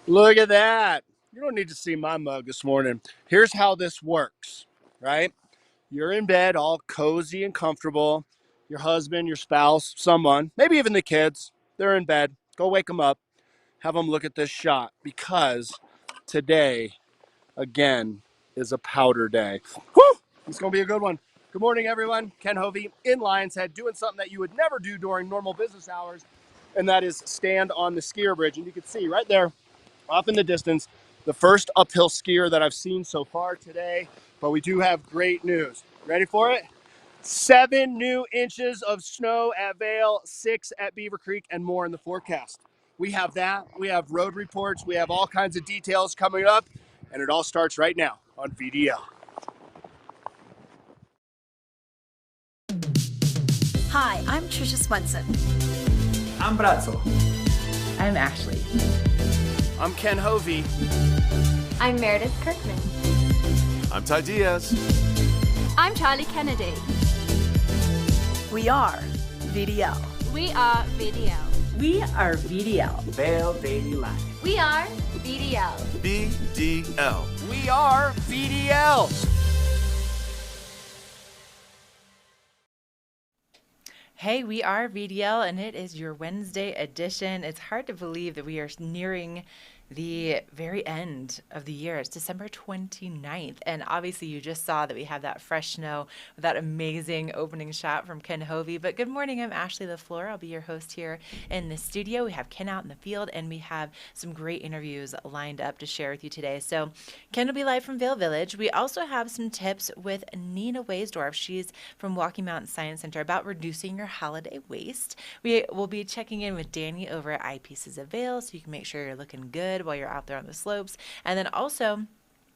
Look at that. You don't need to see my mug this morning. Here's how this works, right? You're in bed all cozy and comfortable. Your husband, your spouse, someone, maybe even the kids, they're in bed. Go wake them up. Have them look at this shot because today, again, is a powder day. Whew! It's going to be a good one. Good morning, everyone. Ken Hovey in Lion's Head doing something that you would never do during normal business hours, and that is stand on the skier bridge. And you can see right there, off in the distance, the first uphill skier that I've seen so far today. But we do have great news. Ready for it? 7 new inches of snow at Vail, 6 at Beaver Creek, and more in the forecast. We have that. We have road reports. We have all kinds of details coming up, and it all starts right now on VDL. Hi, I'm Trisha Swenson. I'm Brazzo. I'm Ashley. I'm Ken Hovey. I'm Meredith Kirkman. I'm Ty Diaz. I'm Charlie Kennedy. We are VDL. We are VDL. We are VDL. Vail Daily Life. We are VDL. VDL. We are VDL. Hey, we are VDL, and it is your Wednesday edition. It's hard to believe that we are nearing the very end of the year. It's December 29th, and obviously you just saw that we have that fresh snow with that amazing opening shot from Ken Hovey. But good morning, I'm Ashley LaFleur. I'll be your host here in the studio. We have Ken out in the field, and we have some great interviews lined up to share with you today. So Ken will be live from Vail Village. We also have some tips with Nina Waysdorf. She's from Walking Mountain Science Center about reducing your holiday waste. We will be checking in with Dani over at Eye Pieces of Vail, so you can make sure you're looking good while you're out there on the slopes. And then also,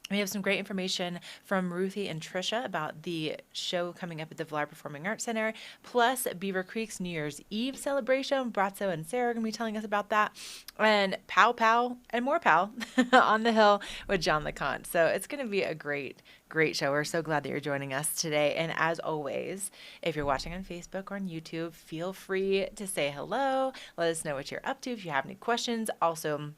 we have some great information from Ruthie and Trisha about the show coming up at the Villar Performing Arts Center, plus Beaver Creek's New Year's Eve celebration. Brazzo and Sarah are going to be telling us about that. And Pow Pow and more Pow on the hill with John Laconte. So it's going to be a great show. We're so glad that you're joining us today. And as always, if you're watching on Facebook or on YouTube, feel free to say hello. Let us know what you're up to if you have any questions. Also,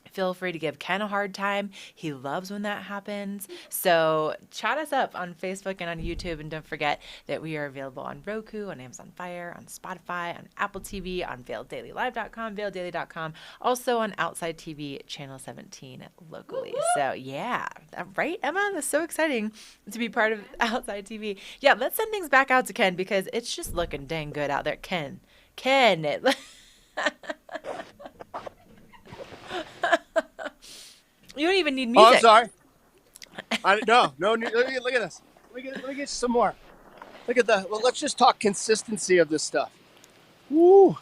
feel free to give Ken a hard time. He loves when that happens. So chat us up on Facebook and on YouTube. And don't forget that we are available on Roku, on Amazon Fire, on Spotify, on Apple TV, on VailDailyLive.com, VailDaily.com, also on Outside TV, Channel 17 locally. So yeah, right, Emma? That's so exciting to be part of Outside TV. Yeah, let's send things back out to Ken because it's just looking dang good out there. Ken. You don't even need music. Oh, I'm sorry. No. Look at this. Let me get you some more. Look at that. Well, let's just talk consistency of this stuff. Woo.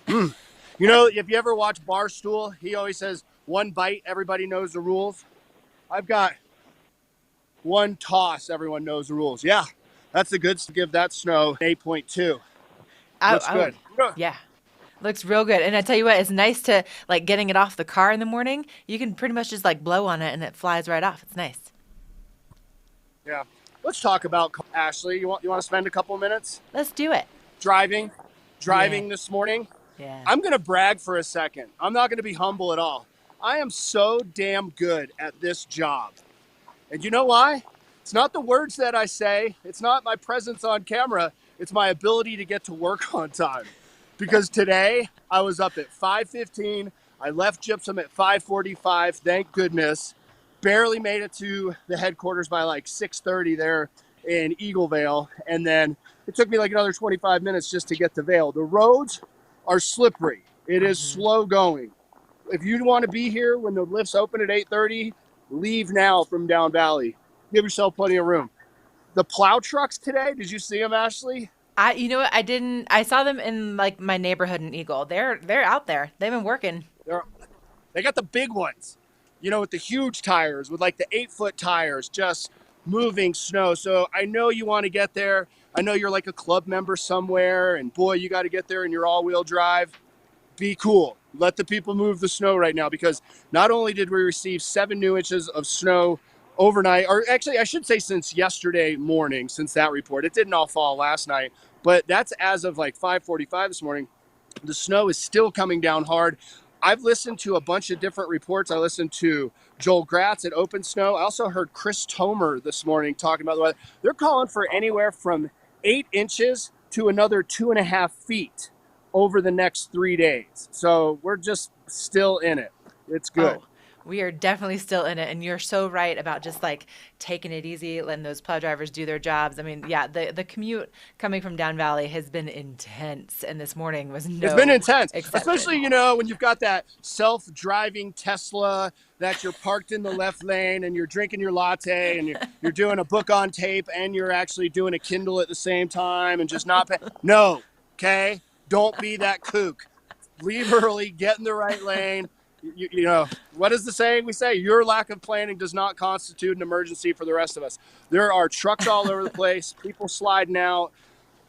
You know, if you ever watch Barstool, he always says, one bite, everybody knows the rules. I've got one toss, everyone knows the rules. Yeah, that's the good. Give that snow 8.2. Looks good. Yeah. Looks real good. And I tell you what, it's nice to, like, getting it off the car in the morning. You can pretty much just, like, blow on it and it flies right off. It's nice. Yeah. Let's talk about, Ashley, you want to spend a couple of minutes? Let's do it. Driving this morning. Yeah. I'm going to brag for a second. I'm not going to be humble at all. I am so damn good at this job. And you know why? It's not the words that I say. It's not my presence on camera. It's my ability to get to work on time. Because today I was up at 5:15. I left Gypsum at 5:45. Thank goodness. Barely made it to the headquarters by like 6:30 there in Eagle Vale. And then it took me like another 25 minutes just to get to Vail. The roads are slippery. It is slow going. If you want to be here when the lifts open at 8:30, leave now from Down Valley. Give yourself plenty of room. The plow trucks today, did you see them, Ashley? You know what? I didn't. I saw them in like my neighborhood in Eagle. They're out there. They've been working. They got the big ones, you know, with the huge tires, with like the 8-foot tires, just moving snow. So I know you want to get there. I know you're like a club member somewhere, and boy, you got to get there in your all-wheel drive. Be cool. Let the people move the snow right now, because not only did we receive 7 new inches of snow overnight, or actually I should say since yesterday morning, since that report. It didn't all fall last night, but that's as of like 5:45 this morning. The snow is still coming down hard. I've listened to a bunch of different reports. I listened to Joel Gratz at Open Snow. I also heard Chris Tomer this morning talking about the weather. They're calling for anywhere from 8 inches to another 2.5 feet over the next 3 days. So we're just still in it. It's good. Oh, we are definitely still in it. And you're so right about just like taking it easy, letting those plow drivers do their jobs. I mean, yeah, the commute coming from down valley has been intense. And this morning was no It's been intense, exception. especially, when you've got that self-driving Tesla that you're parked in the left lane and you're drinking your latte and you're doing a book on tape and you're actually doing a Kindle at the same time and just not No, okay? Don't be that kook. Leave early, get in the right lane. What is the saying we say? Your lack of planning does not constitute an emergency for the rest of us. There are trucks all over the place, people sliding out.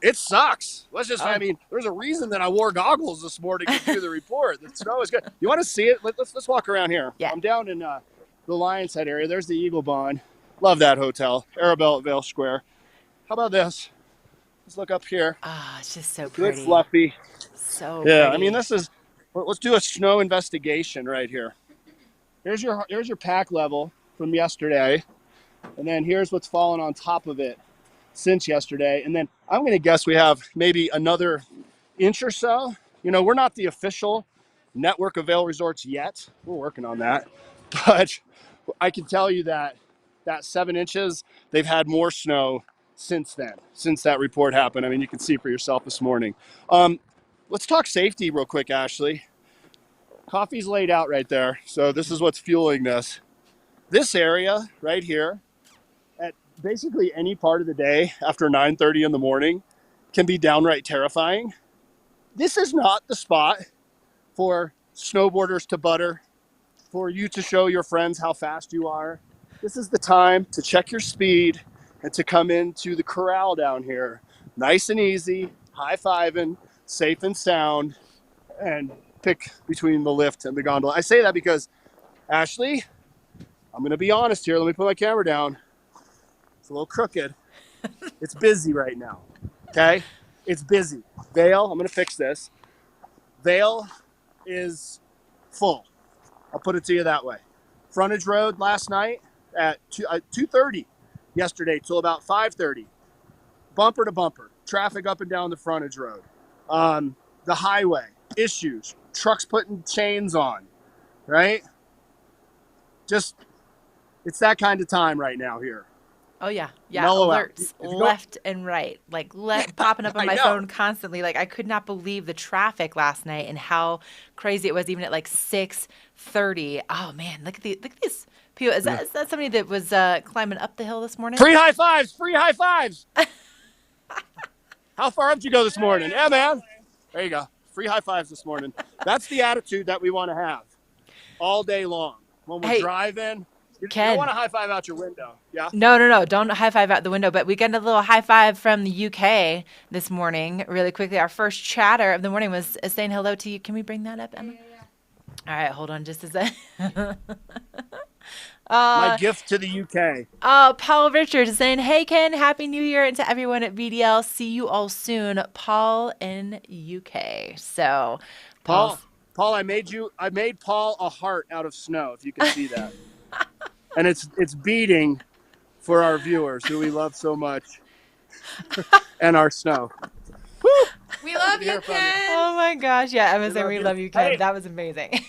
It sucks. There's a reason that I wore goggles this morning to do the report. The snow is good. You want to see it? Let's walk around here. Yeah. I'm down in the Lion's Head area. There's the Eagle Bond. Love that hotel. Arabelle at Vail Square. How about this? Let's look up here. Ah, it's just so Good pretty. fluffy. So Yeah, pretty. let's do a snow investigation right here. Here's your pack level from yesterday, and then here's what's fallen on top of it since yesterday. And then I'm going to guess we have maybe another inch or so. We're not the official network of Vail Resorts yet. We're working on that. But I can tell you that 7 inches, they've had more snow since then, since that report happened. I mean, you can see for yourself this morning. Let's talk safety real quick, Ashley. Coffee's laid out right there. So this is what's fueling this. This area right here, at basically any part of the day after 9:30 in the morning, can be downright terrifying. This is not the spot for snowboarders to butter, for you to show your friends how fast you are. This is the time to check your speed and to come into the corral down here. Nice and easy, high-fiving, safe and sound, and pick between the lift and the gondola. I say that because, Ashley, I'm going to be honest here. Let me put my camera down. It's a little crooked. It's busy right now, okay? It's busy. Vail, I'm going to fix this. Vail is full. I'll put it to you that way. Frontage Road last night at 2:30 yesterday till about 5:30. Bumper to bumper. Traffic up and down the frontage road. The highway, issues, trucks putting chains on, right? Just, it's that kind of time right now here. Oh yeah, Mellow out. alerts left and right, like popping up on my phone constantly. Like I could not believe the traffic last night and how crazy it was, even at like 6:30. Oh man, look at this. People, is that somebody that was climbing up the hill this morning? Free high fives! Free high fives! How far up did you go this morning? Yeah, man. There you go. Free high fives this morning. That's the attitude that we want to have all day long. When we're driving, you don't want to high five out your window. Yeah? No. Don't high five out the window. But we got a little high five from the UK this morning, really quickly. Our first chatter of the morning was saying hello to you. Can we bring that up, Emma? Yeah. All right, hold on just a second. My gift to the UK. Paul Richards is saying, hey, Ken, Happy New Year, and to everyone at VDL. See you all soon. Paul in UK. So, Paul, I made Paul a heart out of snow, if you can see that. And it's beating for our viewers who we love so much. And our snow. Woo! We love you, Ken. Oh, my gosh. Yeah, Emma said we love you, Ken. Hey. That was amazing.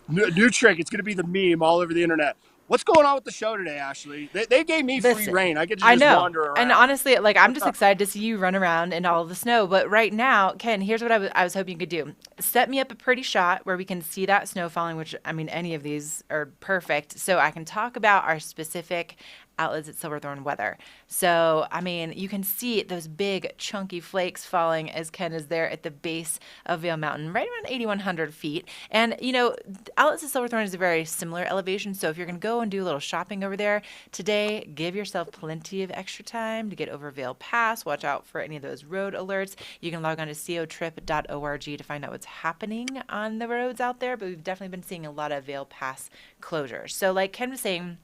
New trick. It's going to be the meme all over the internet. What's going on with the show today, Ashley? They gave me free reign. I get to just wander around. And honestly, like I'm just excited to see you run around in all of the snow. But right now, Ken, here's what I was hoping you could do. Set me up a pretty shot where we can see that snow falling, which, I mean, any of these are perfect. So I can talk about our specific outlets at Silverthorne weather. So, I mean, you can see those big chunky flakes falling as Ken is there at the base of Vail Mountain, right around 8,100 feet. And, you know, outlets at Silverthorne is a very similar elevation. So if you're going to go and do a little shopping over there today, give yourself plenty of extra time to get over Vail Pass. Watch out for any of those road alerts. You can log on to cotrip.org to find out what's happening on the roads out there. But we've definitely been seeing a lot of Vail Pass closures. So like Ken was saying,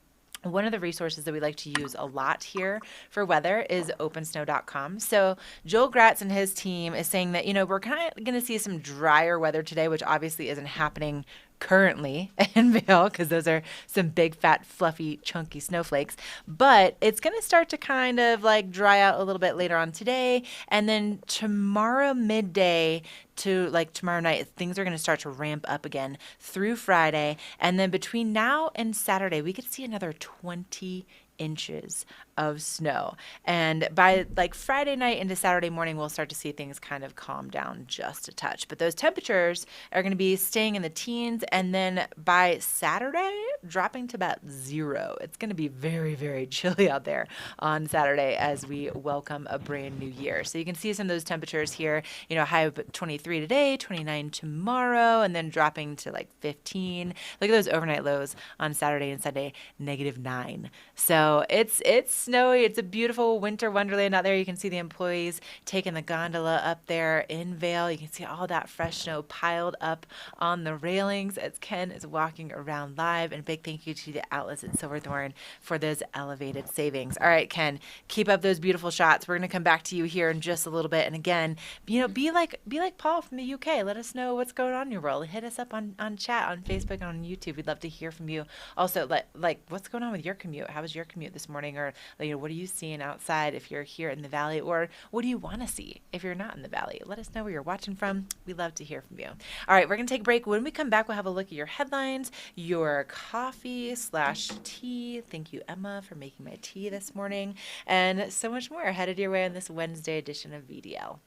One of the resources that we like to use a lot here for weather is opensnow.com. So Joel Gratz and his team is saying that, we're kind of going to see some drier weather today, which obviously isn't happening currently in Vail because those are some big, fat, fluffy, chunky snowflakes. But it's going to start to kind of like dry out a little bit later on today. And then tomorrow midday to like tomorrow night, things are going to start to ramp up again through Friday. And then between now and Saturday, we could see another 20 inches of snow. And by like Friday night into Saturday morning, we'll start to see things kind of calm down just a touch. But those temperatures are going to be staying in the teens. And then by Saturday, dropping to about 0. It's going to be very, very chilly out there on Saturday as we welcome a brand new year. So you can see some of those temperatures here, high of 23 today, 29 tomorrow, and then dropping to like 15. Look at those overnight lows on Saturday and Sunday, -9. So it's snowy. It's a beautiful winter wonderland out there. You can see the employees taking the gondola up there in Vail. You can see all that fresh snow piled up on the railings as Ken is walking around live. And a big thank you to the outlets at Silverthorne for those elevated savings. All right, Ken, keep up those beautiful shots. We're going to come back to you here in just a little bit. And again, be like Paul from the UK. Let us know what's going on in your world. Hit us up on chat, on Facebook, on YouTube. We'd love to hear from you. Also, like what's going on with your commute? How was your commute this morning? Or what are you seeing outside if you're here in the valley? Or what do you want to see if you're not in the valley? Let us know where you're watching from. We'd love to hear from you. All right, we're going to take a break. When we come back, we'll have a look at your headlines, your coffee/tea. Thank you, Emma, for making my tea this morning, and so much more headed your way on this Wednesday edition of VDL.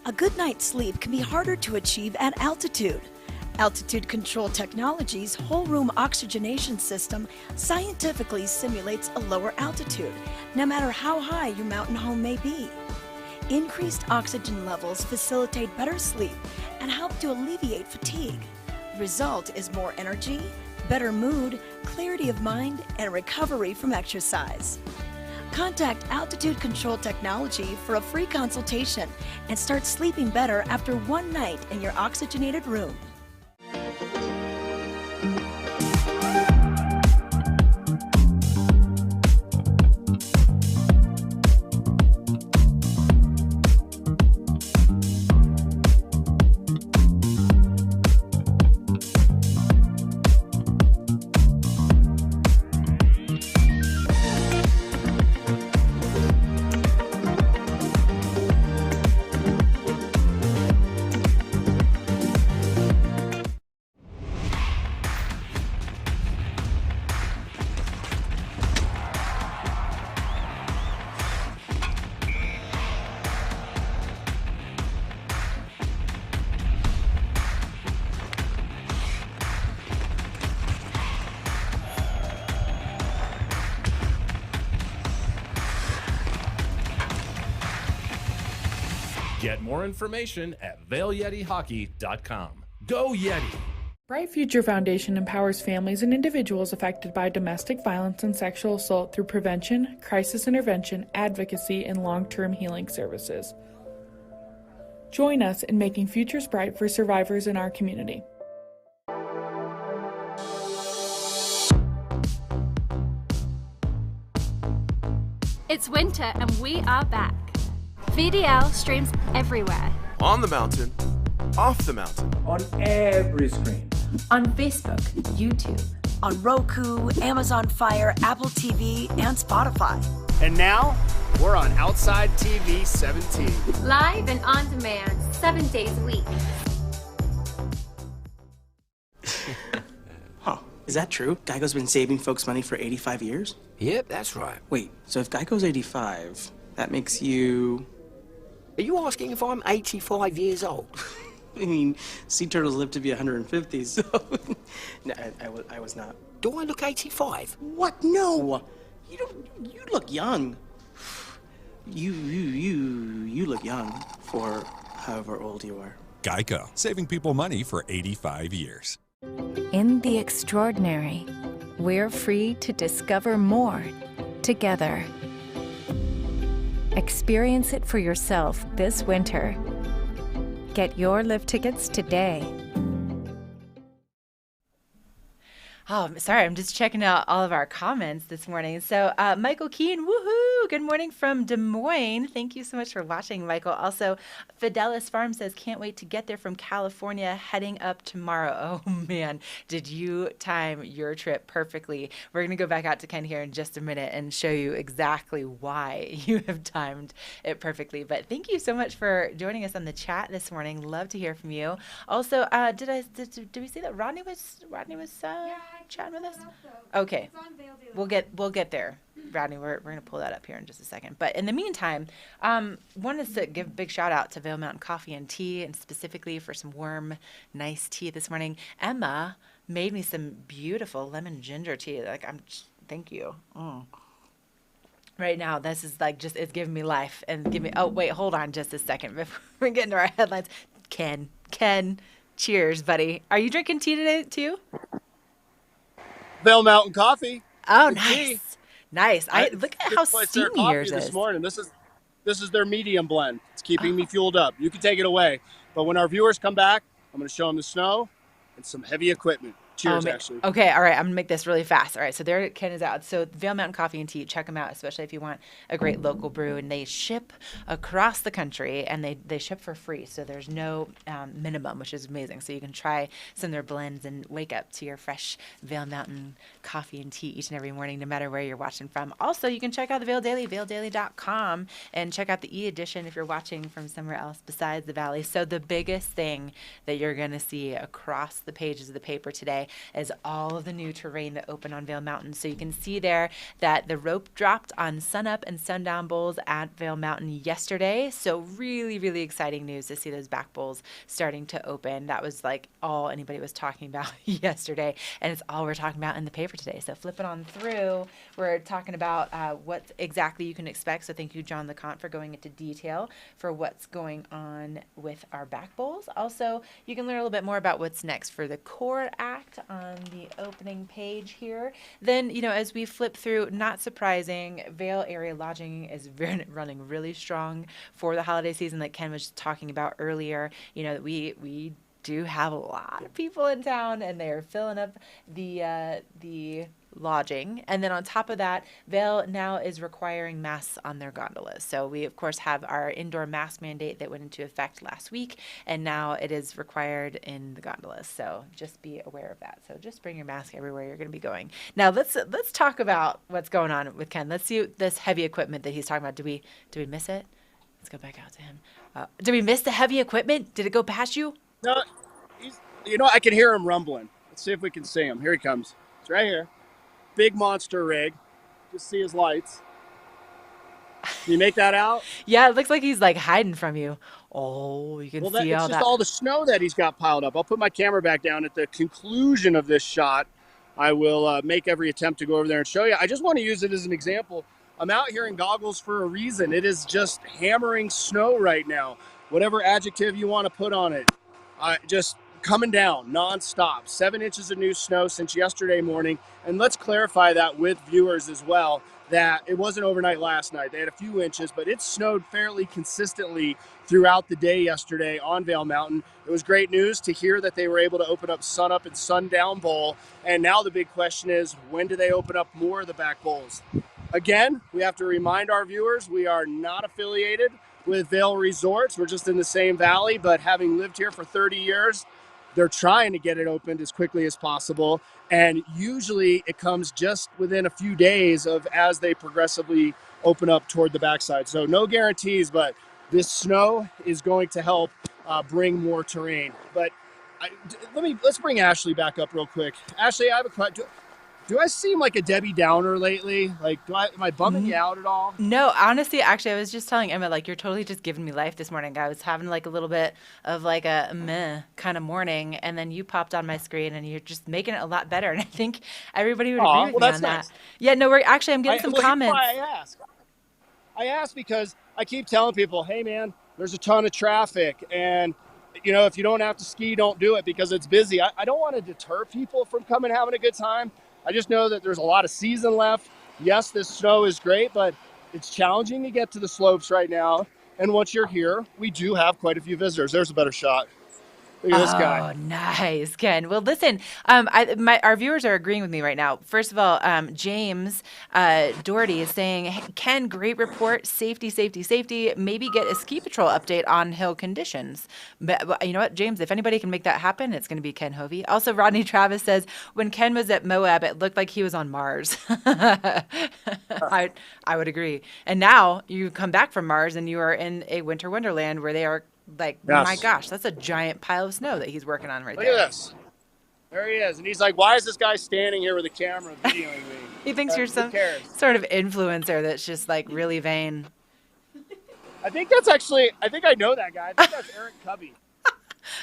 A good night's sleep can be harder to achieve at altitude. Altitude Control Technology's whole room oxygenation system scientifically simulates a lower altitude, no matter how high your mountain home may be. Increased oxygen levels facilitate better sleep and help to alleviate fatigue. The result is more energy, better mood, clarity of mind, and recovery from exercise. Contact Altitude Control Technology for a free consultation and start sleeping better after one night in your oxygenated room. Get more information at VailYetiHockey.com. Go Yeti! Bright Future Foundation empowers families and individuals affected by domestic violence and sexual assault through prevention, crisis intervention, advocacy, and long-term healing services. Join us in making futures bright for survivors in our community. It's winter and we are back. VDL streams everywhere. On the mountain, off the mountain. On every screen. On Facebook, YouTube, On Roku, Amazon Fire, Apple TV, and Spotify. And now, we're on Outside TV 17. Live and on demand, 7 days a week. Huh. Is that true? Geico's been saving folks money for 85 years? Yep, that's right. Wait, so if Geico's 85, that makes you... Are you asking if I'm 85 years old? I mean, sea turtles live to be 150, so... No, I was not. Do I look 85? What? No! You look young. You look young for however old you are. Geico, saving people money for 85 years. In the extraordinary, we're free to discover more together. Experience it for yourself this winter. Get your lift tickets today. Oh, sorry. I'm just checking out all of our comments this morning. So, Michael Keene, woohoo! Good morning from Des Moines. Thank you so much for watching, Michael. Also, Fidelis Farm says, can't wait to get there from California, heading up tomorrow. Oh, man. Did you time your trip perfectly? We're going to go back out to Ken here in just a minute and show you exactly why you have timed it perfectly. But thank you so much for joining us on the chat this morning. Love to hear from you. Also, did we see that Rodney was chatting with us? Okay, we'll get there, Rodney. We're gonna pull that up here in just a second. But in the meantime, wanted to give a big shout out to Vail Mountain Coffee and Tea, and specifically for some warm, nice tea this morning. Emma made me some beautiful lemon ginger tea. Thank you. Right now, this is it's giving me life and give me. Oh wait, hold on just a second before we get into our headlines. Ken, cheers, buddy. Are you drinking tea today too? Vail Mountain Coffee. Oh, nice. Nice. Look at how steamy yours is. This morning. This is their medium blend. It's keeping me fueled up. You can take it away. But when our viewers come back, I'm going to show them the snow and some heavy equipment. Cheers, actually. Okay, all right. I'm going to make this really fast. All right, so there Ken is out. So Vail Mountain Coffee and Tea, check them out, especially if you want a great local brew. And they ship across the country, and they ship for free. So there's no minimum, which is amazing. So you can try some of their blends and wake up to your fresh Vail Mountain coffee and tea each and every morning, no matter where you're watching from. Also, you can check out the Vail Daily, vaildaily.com, and check out the e-edition if you're watching from somewhere else besides the Valley. So the biggest thing that you're going to see across the pages of the paper today is all of the new terrain that opened on Vail Mountain. So you can see there that the rope dropped on sunup and sundown bowls at Vail Mountain yesterday. So really, really exciting news to see those back bowls starting to open. That was all anybody was talking about yesterday, and it's all we're talking about in the paper today. So flipping on through, we're talking about what exactly you can expect. So thank you, John Laconte, for going into detail for what's going on with our back bowls. Also, you can learn a little bit more about what's next for the Core Act on the opening page here. Then, as we flip through, not surprising, Vail area lodging is running really strong for the holiday season, like Ken was talking about earlier. We do have a lot of people in town, and they're filling up the lodging. And then on top of that, Vail now is requiring masks on their gondolas. So we, of course, have our indoor mask mandate that went into effect last week, and now it is required in the gondolas. So just be aware of that. So just bring your mask everywhere you're going to be going. Now let's talk about what's going on with Ken. Let's see this heavy equipment that he's talking about. Did we miss it? Let's go back out to him. Did we miss the heavy equipment? Did it go past you? No, I can hear him rumbling. Let's see if we can see him. Here he comes. It's right here. Big monster rig. Just see his lights. Can you make that out? Yeah, it looks like he's hiding from you. Oh, you can see all that. It's just all the snow that he's got piled up. I'll put my camera back down at the conclusion of this shot. I will make every attempt to go over there and show you. I just want to use it as an example. I'm out here in goggles for a reason. It is just hammering snow right now. Whatever adjective you want to put on it. Just coming down nonstop. 7 inches of new snow since yesterday morning. And let's clarify that with viewers as well, that it wasn't overnight last night. They had a few inches, but it snowed fairly consistently throughout the day yesterday on Vail Mountain. It was great news to hear that they were able to open up sunup and sundown bowl. And now the big question is, when do they open up more of the back bowls? Again, we have to remind our viewers, we are not affiliated with Vail Resorts. We're just in the same valley, but having lived here for 30 years, they're trying to get it opened as quickly as possible. And usually it comes just within a few days of as they progressively open up toward the backside. So no guarantees, but this snow is going to help bring more terrain. But let's bring Ashley back up real quick. Ashley, I have a question. Do I seem like a Debbie Downer lately? Am I bumming you out at all? No, honestly, actually, I was just telling Emma, you're totally just giving me life this morning. I was having a little bit of a meh kind of morning, and then you popped on my screen, and you're just making it a lot better. And I think everybody would agree with me on that. Yeah, no, I'm getting some comments. I ask because I keep telling people, hey, man, there's a ton of traffic, and if you don't have to ski, don't do it because it's busy. I don't want to deter people from coming and having a good time. I just know that there's a lot of season left. Yes, this snow is great, but it's challenging to get to the slopes right now. And once you're here, we do have quite a few visitors. There's a better shot. Look at this guy. Oh, nice, Ken. Well, listen, our viewers are agreeing with me right now. First of all, James Doherty is saying, "Hey, Ken, great report. Safety, safety, safety. Maybe get a ski patrol update on hill conditions." But you know what, James? If anybody can make that happen, it's going to be Ken Hovey. Also, Rodney Travis says, when Ken was at Moab, it looked like he was on Mars. I would agree. And now you come back from Mars and you are in a winter wonderland where they are like, Yes. my gosh, that's a giant pile of snow that he's working on right Look there. at this. There he is. And he's like, why is this guy standing here with a camera videoing me? He thinks you're some cares? sort of influencer that's just like really vain. I think that's actually, I think I know that guy. I think that's Eric Cubby.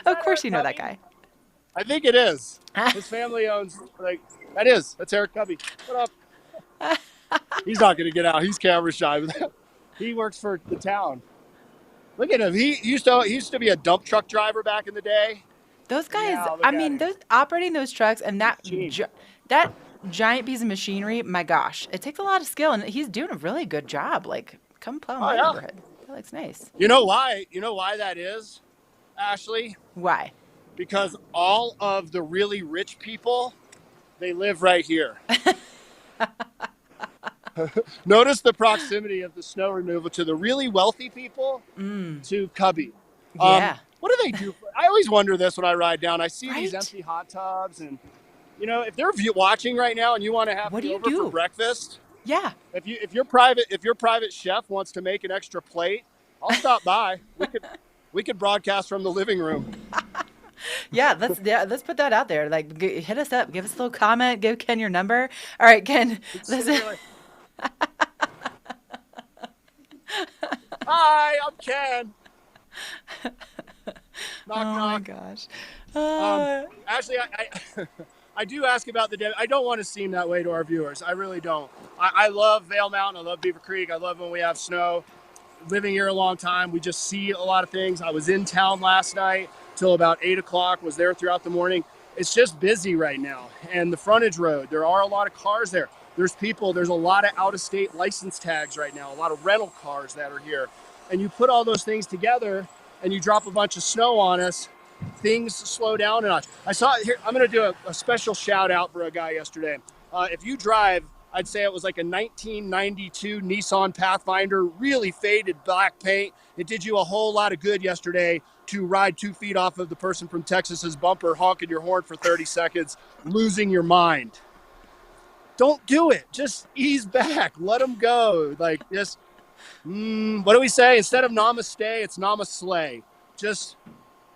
Of course you know that guy. I think it is. His family owns, that's Eric Cubby. What up? He's not going to get out. He's camera shy. He works for the town. Look at him. He used to be a dump truck driver back in the day. Those guys, I mean, those operating those trucks and that giant piece of machinery, my gosh, it takes a lot of skill, and he's doing a really good job. Like, come plumb my neighborhood. That looks nice. You know why? You know why that is, Ashley? Why? Because all of the really rich people, they live right here. Notice the proximity of the snow removal to the really wealthy people to Cubby. Yeah. What do they do? I always wonder this when I ride down. I see these empty hot tubs, and you know, if they're watching right now and you want to have me over for breakfast, yeah. If your private chef wants to make an extra plate, I'll stop by. We could broadcast from the living room. Yeah, let's put that out there. Like, hit us up, give us a little comment, give Ken your number. All right, Ken, listen. Hi, I'm Ken. Knock, knock. My gosh. Actually, I do ask about the dead. I don't want to seem that way to our viewers. I really don't. I love Vail Mountain. I love Beaver Creek. I love when we have snow. Living here a long time, we just see a lot of things. I was in town last night till about 8 o'clock, was there throughout the morning. It's just busy right now. And the frontage road, there are a lot of cars there. There's people, there's a lot of out-of-state license tags right now, a lot of rental cars that are here. And you put all those things together and you drop a bunch of snow on us, things slow down a notch. I saw it here. I'm going to do a special shout out for a guy yesterday. If you drive, I'd say it was like a 1992 Nissan Pathfinder, really faded black paint. It did you a whole lot of good yesterday to ride 2 feet off of the person from Texas's bumper, honking your horn for 30 seconds, losing your mind. Don't do it. Just ease back. Let them go. Like, just, what do we say? Instead of namaste, it's namaslay. Just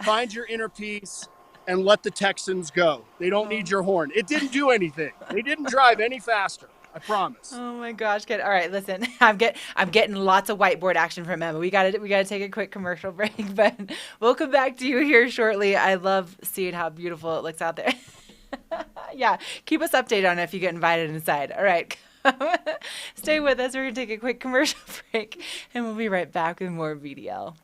find your inner peace and let the Texans go. They don't need your horn. It didn't do anything. They didn't drive any faster. I promise. Oh my gosh, Ken. All right, listen. I'm getting lots of whiteboard action from Emma. We gotta take a quick commercial break, but we'll come back to you here shortly. I love seeing how beautiful it looks out there. Yeah, keep us updated on it if you get invited inside. All right. Stay with us. We're going to take a quick commercial break, and we'll be right back with more VDL.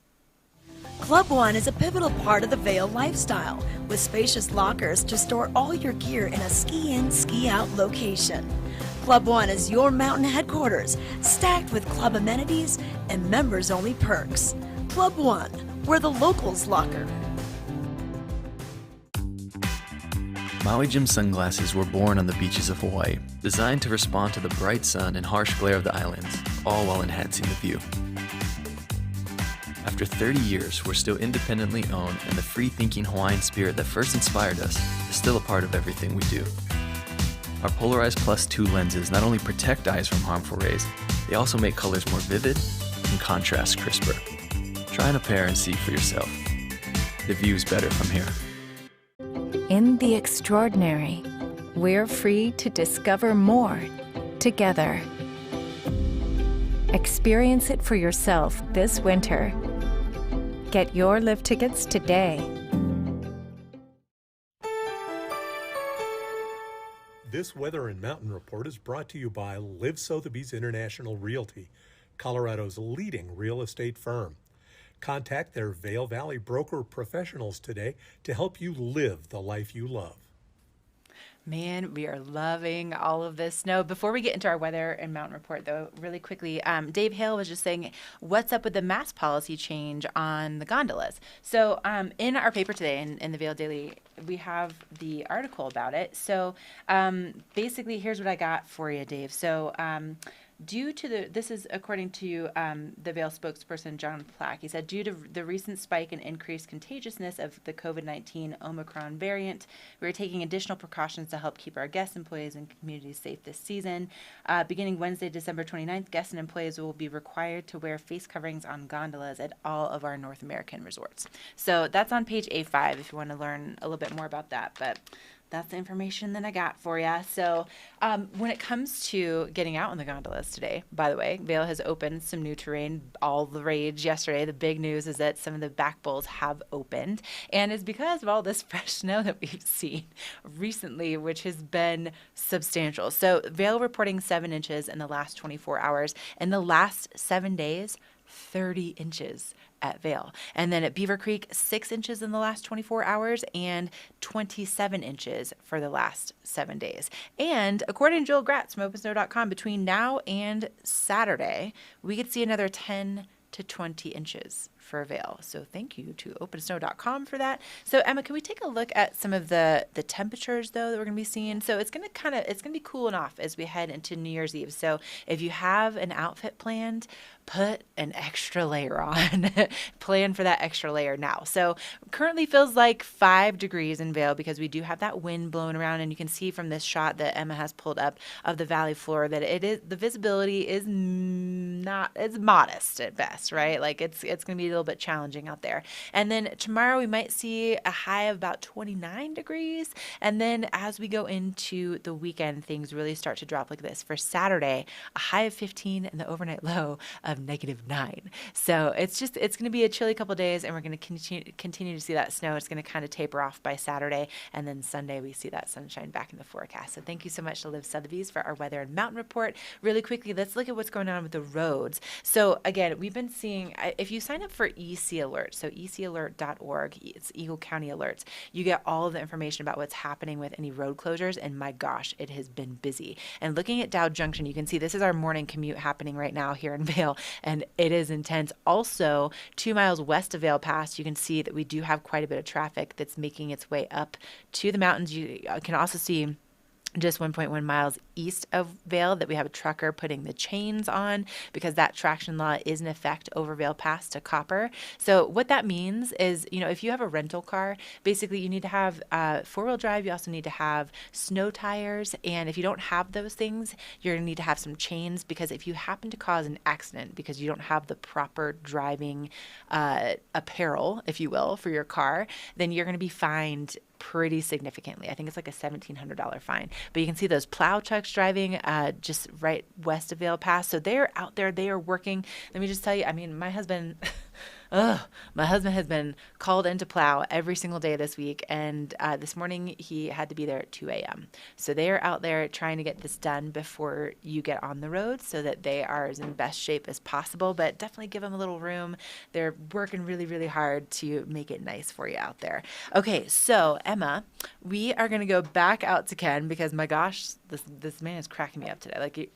Club One is a pivotal part of the Vail lifestyle, with spacious lockers to store all your gear in a ski-in, ski-out location. Club One is your mountain headquarters, stacked with club amenities and members-only perks. Club One, where the locals locker. Maui Jim Sunglasses were born on the beaches of Hawaii, designed to respond to the bright sun and harsh glare of the islands, all while enhancing the view. After 30 years, we're still independently owned, and the free-thinking Hawaiian spirit that first inspired us is still a part of everything we do. Our Polarized Plus 2 lenses not only protect eyes from harmful rays, they also make colors more vivid and contrast crisper. Try on a pair and see for yourself. The view's better from here. In the extraordinary, we're free to discover more together. Experience it for yourself this winter. Get your lift tickets today. This Weather and Mountain Report is brought to you by Live Sotheby's International Realty, Colorado's leading real estate firm. Contact their Vail Valley broker professionals today to help you live the life you love. Man, we are loving all of this snow. Before we get into our weather and mountain report, though, really quickly, Dave Hale was just saying, what's up with the mask policy change on the gondolas? So in our paper today, in the Vail Daily, we have the article about it. So basically, here's what I got for you, Dave. So due to this is according to the Vail spokesperson, John Plack. He said, due to the recent spike in increased contagiousness of the COVID-19 Omicron variant, we are taking additional precautions to help keep our guests, employees, and communities safe this season. Beginning Wednesday, December 29th, guests and employees will be required to wear face coverings on gondolas at all of our North American resorts. So that's on page A5 if you want to learn a little bit more about that. But that's the information that I got for you. So when it comes to getting out on the gondolas today, by the way, Vail has opened some new terrain, all the rage yesterday. The big news is that some of the back bowls have opened, and it's because of all this fresh snow that we've seen recently, which has been substantial. So Vail reporting 7 inches in the last 24 hours. In the last 7 days, 30 inches at Vail. And then at Beaver Creek, 6 inches in the last 24 hours and 27 inches for the last 7 days. And according to Joel Gratz from OpenSnow.com, between now and Saturday, we could see another 10 to 20 inches for Vail. So thank you to OpenSnow.com for that. So Emma, can we take a look at some of the temperatures though that we're going to be seeing? So it's going to be cooling off as we head into New Year's Eve. So if you have an outfit planned, put an extra layer on. Plan for that extra layer now. So currently feels like 5 degrees in Vail because we do have that wind blowing around, and you can see from this shot that Emma has pulled up of the valley floor that the visibility is modest at best, right? Like it's going to be a little bit challenging out there. And then tomorrow we might see a high of about 29 degrees. And then as we go into the weekend, things really start to drop like this. For Saturday, a high of 15 and the overnight low of -9. So it's going to be a chilly couple days, and we're going to continue to see that snow. It's going to kind of taper off by Saturday, and then Sunday we see that sunshine back in the forecast. So thank you so much to Liv Sotheby's for our weather and mountain report. Really quickly, let's look at what's going on with the roads. So again, we've been seeing, if you sign up for EC Alerts, so ecalert.org, it's Eagle County Alerts, you get all of the information about what's happening with any road closures, and my gosh, it has been busy. And looking at Dow Junction, you can see this is our morning commute happening right now here in Vail, and it is intense. Also, 2 miles west of Vail Pass, you can see that we do have quite a bit of traffic that's making its way up to the mountains. You can also see just 1.1 miles east of Vail that we have a trucker putting the chains on because that traction law is in effect over Vail Pass to Copper. So what that means is, if you have a rental car, basically you need to have 4-wheel drive. You also need to have snow tires. And if you don't have those things, you're going to need to have some chains, because if you happen to cause an accident because you don't have the proper driving apparel, if you will, for your car, then you're going to be fined pretty significantly. I think it's like a $1,700 fine. But you can see those plow trucks driving just right west of Vail Pass. So they're out there. They are working. Let me just tell you, my husband... my husband has been called in to plow every single day this week, and this morning he had to be there at 2 a.m. So they are out there trying to get this done before you get on the road so that they are as in best shape as possible, but definitely give them a little room. They're working really, really hard to make it nice for you out there. Okay, so Emma, we are going to go back out to Ken because my gosh, this man is cracking me up today.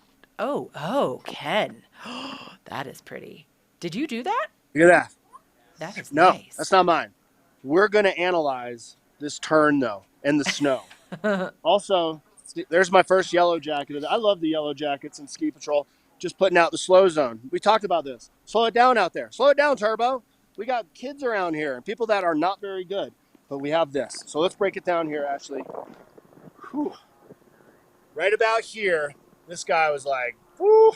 Ken, that is pretty. Did you do that? Look at that. That is no, nice. That's not mine. We're going to analyze this turn, though, and the snow. Also, there's my first yellow jacket. I love the yellow jackets in ski patrol. Just putting out the slow zone. We talked about this. Slow it down out there. Slow it down, Turbo. We got kids around here and people that are not very good, but we have this. So let's break it down here, Ashley. Whew. Right about here, this guy was like, whoo,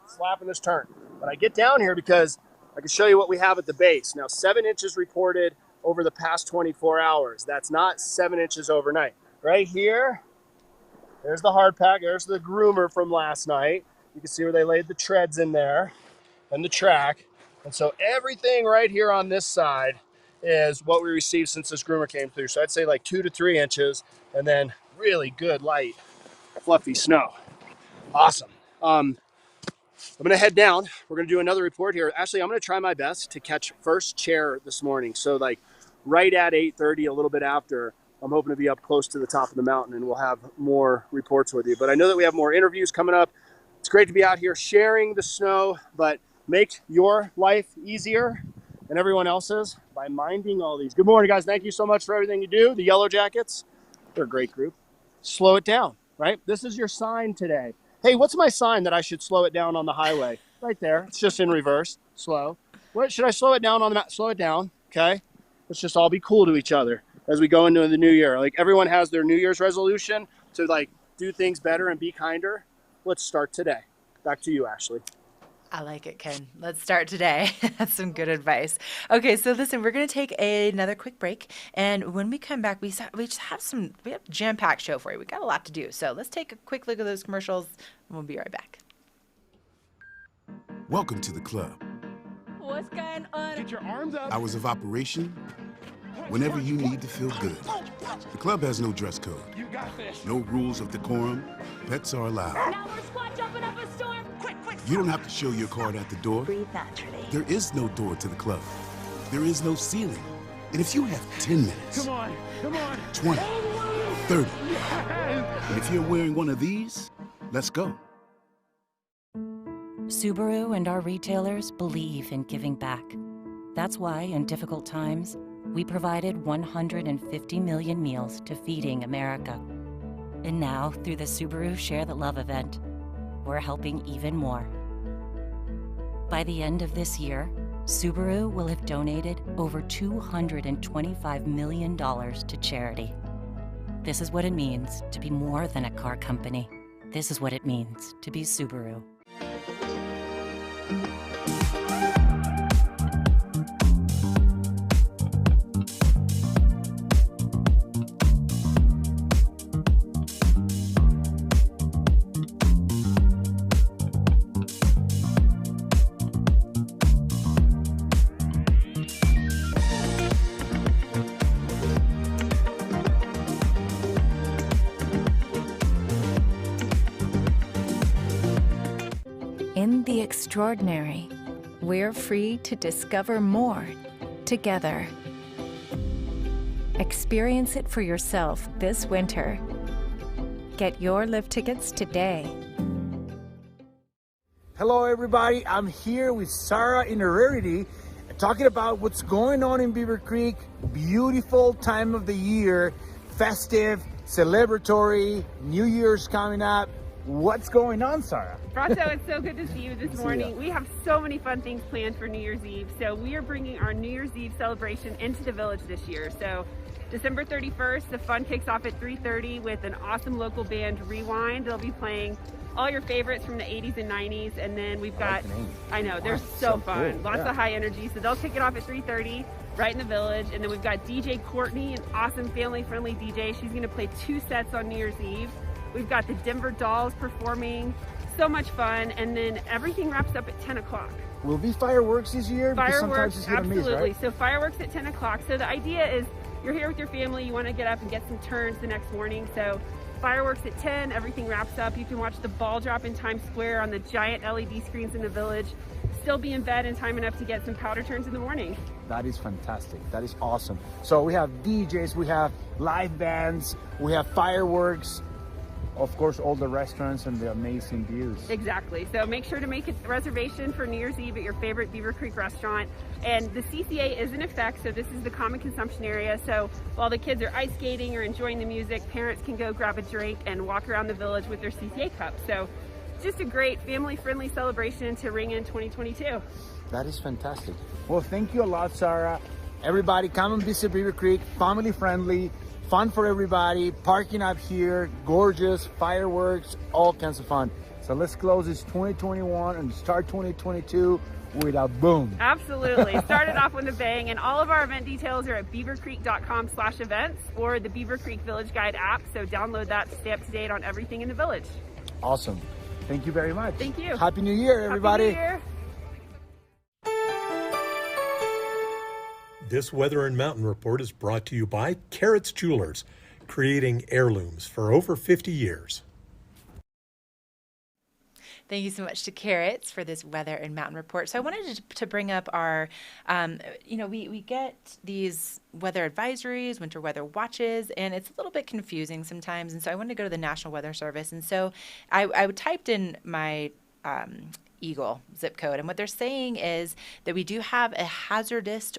slapping this turn. But I get down here because I can show you what we have at the base. Now, 7 inches reported over the past 24 hours. That's not 7 inches overnight. Right here, there's the hard pack. There's the groomer from last night. You can see where they laid the treads in there and the track. And so everything right here on this side is what we received since this groomer came through. So I'd say like 2 to 3 inches, and then really good, light, fluffy snow. Awesome. I'm going to head down. We're going to do another report here. Actually, I'm going to try my best to catch first chair this morning. So like right at 8:30, a little bit after, I'm hoping to be up close to the top of the mountain, and we'll have more reports with you. But I know that we have more interviews coming up. It's great to be out here sharing the snow, but make your life easier and everyone else's by minding all these. Good morning, guys. Thank you so much for everything you do. The Yellow Jackets, they're a great group. Slow it down, right? This is your sign today. Hey, what's my sign that I should slow it down on the highway? Right there. It's just in reverse. Slow. What should I slow it down on the map? Slow it down. Okay. Let's just all be cool to each other as we go into the new year. Like, everyone has their New Year's resolution to like do things better and be kinder. Let's start today. Back to you, Ashley. I like it, Ken. Let's start today. That's some good advice. Okay, so listen, we're going to take another quick break. And when we come back, we have a jam-packed show for you. We got a lot to do. So let's take a quick look at those commercials, and we'll be right back. Welcome to the club. What's going on? Get your arms up. Hours of operation, whenever you need to feel good. The club has no dress code. You got this. No rules of decorum. Pets are allowed. Now we're squat jumping up a storm. Quick. You don't have to show your card at the door. Breathe naturally. There is no door to the club. There is no ceiling. And if you have 10 minutes, Come on. 20, 30, and if you're wearing one of these, let's go. Subaru and our retailers believe in giving back. That's why, in difficult times, we provided 150 million meals to Feeding America. And now, through the Subaru Share the Love event, we're helping even more. By the end of this year, Subaru will have donated over $225 million to charity. This is what it means to be more than a car company. This is what it means to be Subaru. In the extraordinary, we're free to discover more together. Experience it for yourself this winter. Get your lift tickets today. Hello everybody, I'm here with Sarah Innerarity talking about what's going on in Beaver Creek. Beautiful time of the year, festive, celebratory, New Year's coming up. What's going on, Sarah? Brato, it's so good to see you this morning. We have so many fun things planned for New Year's Eve. So we are bringing our New Year's Eve celebration into the village this year. So December 31st, the fun kicks off at 3:30 with an awesome local band, Rewind. They'll be playing all your favorites from the 80s and 90s. And then we've got, I know, they're so fun. Cool. Lots of high energy. So they'll kick it off at 3:30 right in the village. And then we've got DJ Courtney, an awesome family-friendly DJ. She's gonna play 2 sets on New Year's Eve. We've got the Denver Dolls performing. So much fun. And then everything wraps up at 10 o'clock. Will be fireworks this year? Because sometimes Fireworks, it's hit or miss, absolutely. right? So fireworks at 10 o'clock. So the idea is you're here with your family, you want to get up and get some turns the next morning. So fireworks at 10, everything wraps up. You can watch the ball drop in Times Square on the giant LED screens in the village. Still be in bed in time enough to get some powder turns in the morning. That is fantastic. That is awesome. So we have DJs, we have live bands, we have fireworks. Of course, all the restaurants and the amazing views. Exactly. So make sure to make a reservation for New Year's Eve at your favorite Beaver Creek restaurant. And the CCA is in effect, so this is the common consumption area. So while the kids are ice skating or enjoying the music, parents can go grab a drink and walk around the village with their CCA cups. So just a great family-friendly celebration to ring in 2022. That is fantastic. Well, thank you a lot, Sarah. Everybody, come and visit Beaver Creek, family-friendly. Fun for everybody, parking up here, gorgeous, fireworks, all kinds of fun. So let's close this 2021 and start 2022 with a boom. Absolutely. Started off with a bang, and all of our event details are at beavercreek.com/events or the Beaver Creek Village Guide app. So download that to stay up to date on everything in the village. Awesome. Thank you very much. Thank you. Happy New Year, everybody. Happy New Year. This Weather and Mountain Report is brought to you by Carrots Jewelers, creating heirlooms for over 50 years. Thank you so much to Carrots for this weather and mountain report. So I wanted to bring up our, we get these weather advisories, winter weather watches, and it's a little bit confusing sometimes. And so I wanted to go to the National Weather Service. And so I typed in my Eagle zip code. And what they're saying is that we do have a hazardous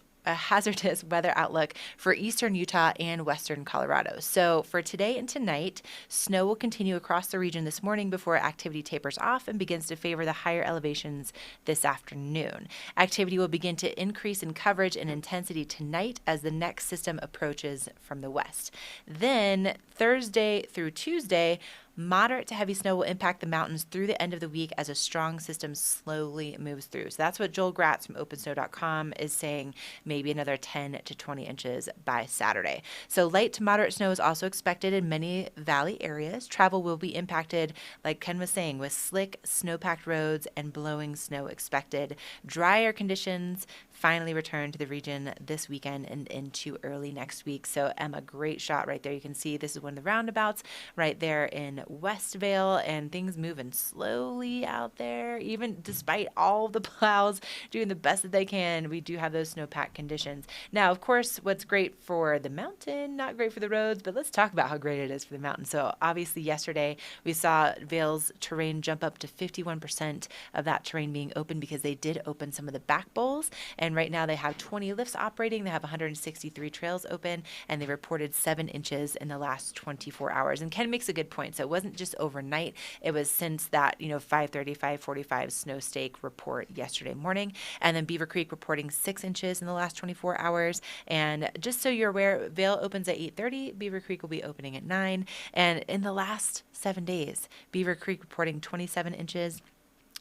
weather outlook for eastern Utah and western Colorado. So for today and tonight, snow will continue across the region this morning before activity tapers off and begins to favor the higher elevations this afternoon. Activity will begin to increase in coverage and intensity tonight as the next system approaches from the west. Then Thursday through Tuesday, moderate to heavy snow will impact the mountains through the end of the week as a strong system slowly moves through. So that's what Joel Gratz from OpenSnow.com is saying, maybe another 10 to 20 inches by Saturday. So light to moderate snow is also expected in many valley areas. Travel will be impacted, like Ken was saying, with slick, snow-packed roads and blowing snow expected. Drier conditions finally return to the region this weekend and into early next week. So Emma, great shot right there. You can see this is one of the roundabouts right there in West Vail, and things moving slowly out there. Even despite all the plows doing the best that they can, we do have those snowpack conditions. Now, of course, what's great for the mountain, not great for the roads, but let's talk about how great it is for the mountain. So obviously yesterday we saw Vail's terrain jump up to 51% of that terrain being open because they did open some of the back bowls, and right now they have 20 lifts operating. They have 163 trails open, and they reported 7 inches in the last 24 hours. And Ken makes a good point. So it wasn't just overnight. It was since that, 5:30, 5:45 snow stake report yesterday morning. And then Beaver Creek reporting 6 inches in the last 24 hours. And just so you're aware, Vail opens at 8:30. Beaver Creek will be opening at 9. And in the last 7 days, Beaver Creek reporting 27 inches.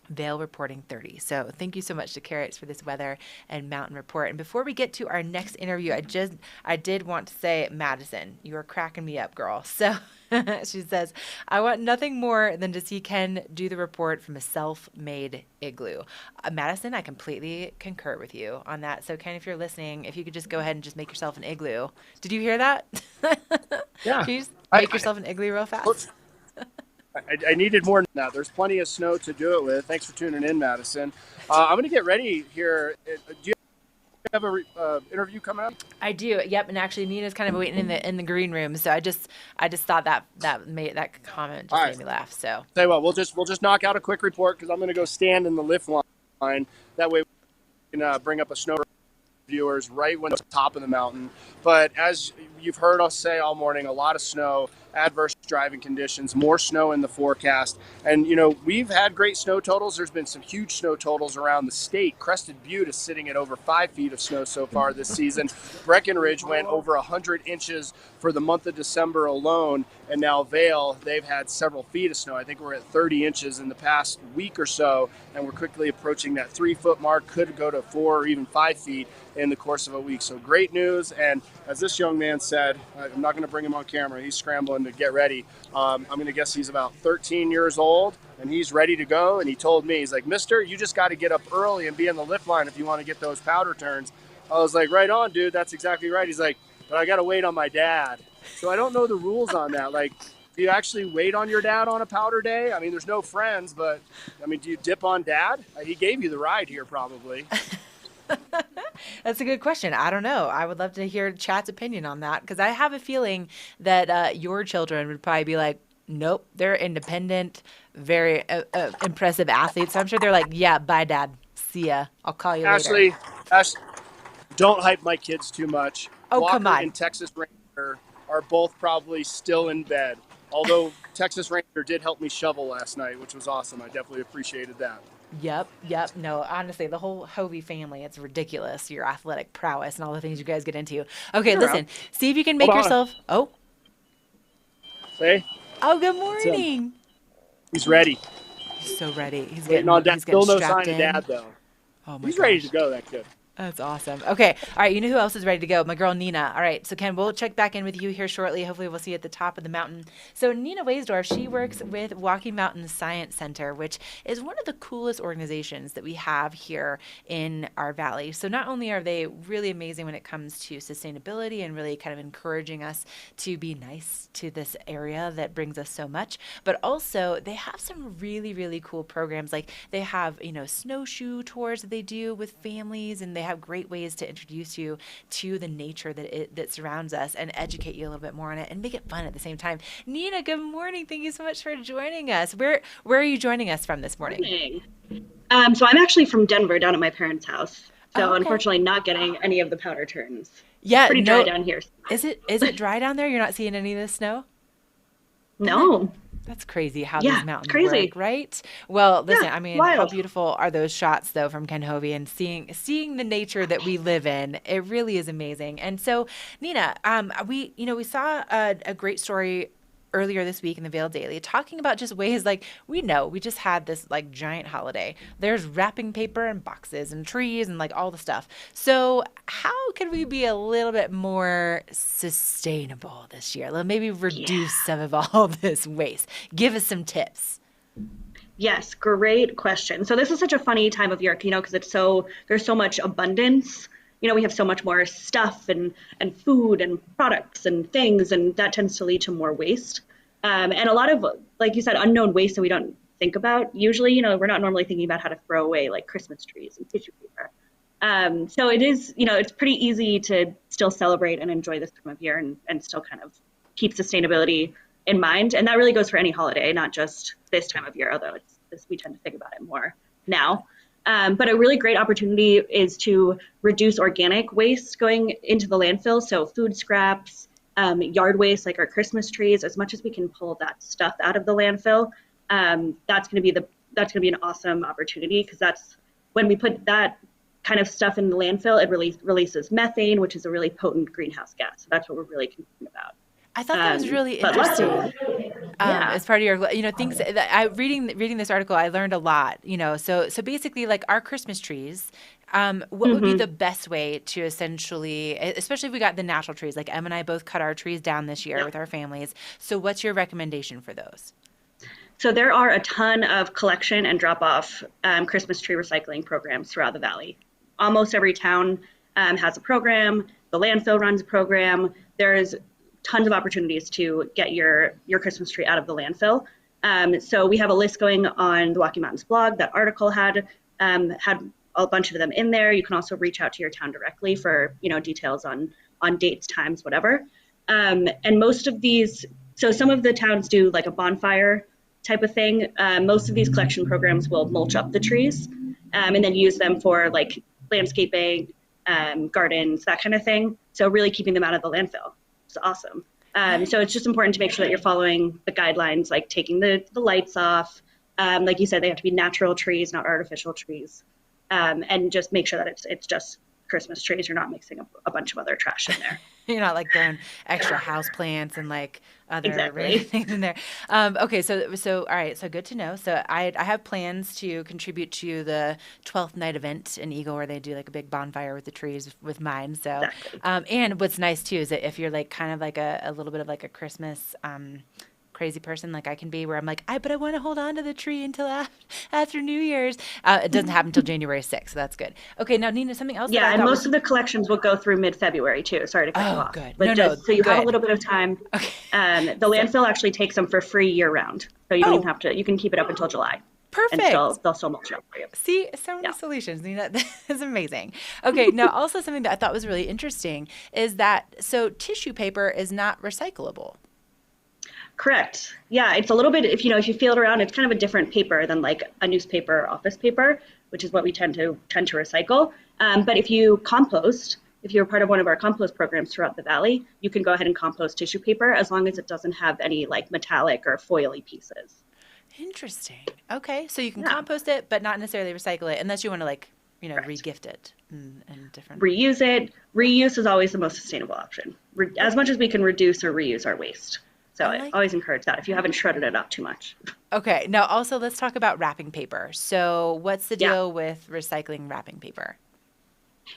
Vail reporting 30. So thank you so much to Carrots for this weather and mountain report. And before we get to our next interview, I did want to say, Madison, you are cracking me up, girl. So she says, I want nothing more than to see Ken do the report from a self-made igloo. Madison, I completely concur with you on that. So Ken, if you're listening, if you could just go ahead and just make yourself an igloo. Did you hear that? Yeah. Can you just make yourself an igloo real fast? I needed more than that. There's plenty of snow to do it with. Thanks for tuning in, Madison. I'm going to get ready here. Do you have an interview coming up? I do. Yep. And actually, Nina's kind of waiting in the green room. So I just thought that comment just made me laugh. So tell you what, we'll just knock out a quick report because I'm going to go stand in the lift line. That way we can bring up a snow viewers right when it's top of the mountain. But as you've heard us say all morning, a lot of snow, adverse driving conditions, more snow in the forecast. And, we've had great snow totals. There's been some huge snow totals around the state. Crested Butte is sitting at over 5 feet of snow so far this season. Breckenridge went over 100 inches for the month of December alone. And now Vail, they've had several feet of snow. I think we're at 30 inches in the past week or so. And we're quickly approaching that 3-foot mark, could go to 4 or even 5 feet in the course of a week. So great news. And as this young man said, I'm not going to bring him on camera. He's scrambling to get ready. I'm going to guess he's about 13 years old, and he's ready to go. And he told me, he's like, mister, you just got to get up early and be in the lift line if you want to get those powder turns. I was like, right on, dude. That's exactly right. He's like, but I got to wait on my dad. So I don't know the rules on that. Like, do you actually wait on your dad on a powder day? I mean, there's no friends, but do you dip on dad? He gave you the ride here probably. That's a good question. I don't know. I would love to hear Chat's opinion on that, because I have a feeling that your children would probably be like, nope, they're independent, very impressive athletes. So I'm sure they're like, yeah, bye, Dad. See ya. I'll call you later. Ashley, don't hype my kids too much. Oh, Walker come on. and Texas Ranger are both probably still in bed. Although Texas Ranger did help me shovel last night, which was awesome. I definitely appreciated that. Yep. No, honestly, the whole Hovey family, it's ridiculous, your athletic prowess and all the things you guys get into. Okay, listen, see if you can make yourself... Oh. Say. Oh, good morning. He's ready. He's so ready. He's waiting getting on Dad. He's getting Still no strapped sign in. of Dad, though. Oh, my He's gosh. ready to go, that kid. That's awesome. Okay. All right. You know who else is ready to go? My girl, Nina. All right. So, Ken, we'll check back in with you here shortly. Hopefully, we'll see you at the top of the mountain. So, Nina Waysdorf, she works with Walking Mountain Science Center, which is one of the coolest organizations that we have here in our valley. So, not only are they really amazing when it comes to sustainability and really kind of encouraging us to be nice to this area that brings us so much, but also they have some really, really cool programs. Like they have, snowshoe tours that they do with families, and they have great ways to introduce you to the nature that surrounds us and educate you a little bit more on it and make it fun at the same time. Nina, good morning. Thank you so much for joining us. Where are you joining us from this morning? So I'm actually from Denver, down at my parents' house. So okay. Unfortunately not getting any of the powder turns. Yeah, pretty dry down here. Is it dry down there? You're not seeing any of the snow? No. That's crazy how these mountains work, right? Well, listen, wild. How beautiful are those shots though from Ken Hovey, and seeing the nature that we live in. It really is amazing. And so, Nina, we saw a great story earlier this week in the Vail Daily talking about just ways like we just had this like giant holiday. There's wrapping paper and boxes and trees and like all the stuff. So how can we be a little bit more sustainable this year? Maybe reduce some of all this waste. Give us some tips. Yes, great question. So this is such a funny time of year, because there's so much abundance. We have so much more stuff and food and products and things, and that tends to lead to more waste. And a lot of, like you said, unknown waste that we don't think about. Usually, we're not normally thinking about how to throw away like Christmas trees and tissue paper. So it is, it's pretty easy to still celebrate and enjoy this time of year and still kind of keep sustainability in mind. And that really goes for any holiday, not just this time of year, although we tend to think about it more now. But a really great opportunity is to reduce organic waste going into the landfill. So food scraps, yard waste, like our Christmas trees, as much as we can pull that stuff out of the landfill. That's going to be an awesome opportunity, because that's when we put that kind of stuff in the landfill, it releases methane, which is a really potent greenhouse gas. So that's what we're really concerned about. I thought that was really interesting. As part of your, things that reading this article, I learned a lot, so basically like our Christmas trees, what would be the best way to essentially, especially if we got the natural trees, like Em and I both cut our trees down this year with our families. So what's your recommendation for those? So there are a ton of collection and drop off Christmas tree recycling programs throughout the valley. Almost every town has a program. The landfill runs a program. There's tons of opportunities to get your Christmas tree out of the landfill. So we have a list going on the Walking Mountains blog. That article had a bunch of them in there. You can also reach out to your town directly for details on dates, times, whatever. And most of these, so some of the towns do like a bonfire type of thing. Most of these collection programs will mulch up the trees and then use them for like landscaping, gardens, that kind of thing. So really keeping them out of the landfill. It's awesome. So it's just important to make sure that you're following the guidelines, like taking the lights off. Like you said, they have to be natural trees, not artificial trees. And just make sure that it's just Christmas trees. You're not mixing a bunch of other trash in there. You're not like throwing extra house plants and like other things in there. Okay, so all right, so good to know. So I have plans to contribute to the 12th night event in Eagle, where they do like a big bonfire with the trees with mine. So and what's nice too is that if you're like kind of like a little bit of like a Christmas crazy person like I can be, where I'm like, but I want to hold on to the tree until after New Year's. It doesn't happen until January 6th, so that's good. Okay, now Nina, something else. Yeah, and most of the collections will go through mid-February too. Sorry to cut you off. Good. But so you have a little bit of time. Okay. The landfill actually takes them for free year-round, so you don't even have to. You can keep it up until July. Perfect. And they'll still mulch it up for you. See, so many solutions. Nina, that is amazing. Okay, now also something that I thought was really interesting is that tissue paper is not recyclable. Correct. Yeah, it's a little bit, if you feel it around, it's kind of a different paper than like a newspaper or office paper, which is what we tend to recycle. But if you compost, if you're part of one of our compost programs throughout the valley, you can go ahead and compost tissue paper as long as it doesn't have any like metallic or foily pieces. Interesting. Okay, so you can compost it, but not necessarily recycle it, unless you want to like, re-gift it and different. Reuse it. Reuse is always the most sustainable option. As much as we can reduce or reuse our waste. So I always encourage that if you haven't shredded it up too much. Okay. Now, also, let's talk about wrapping paper. So what's the deal with recycling wrapping paper?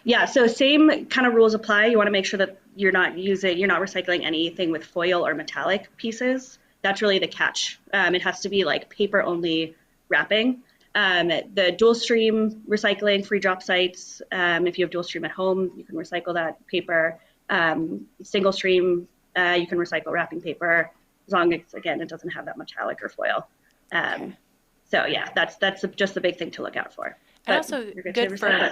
Yeah, so same kind of rules apply. You want to make sure that you're not recycling anything with foil or metallic pieces. That's really the catch. It has to be like paper only wrapping. The dual stream recycling, free drop sites, if you have dual stream at home, you can recycle that paper. Single stream, you can recycle wrapping paper as long as, again, it doesn't have that metallic or foil. So yeah, that's just the big thing to look out for. And also good for,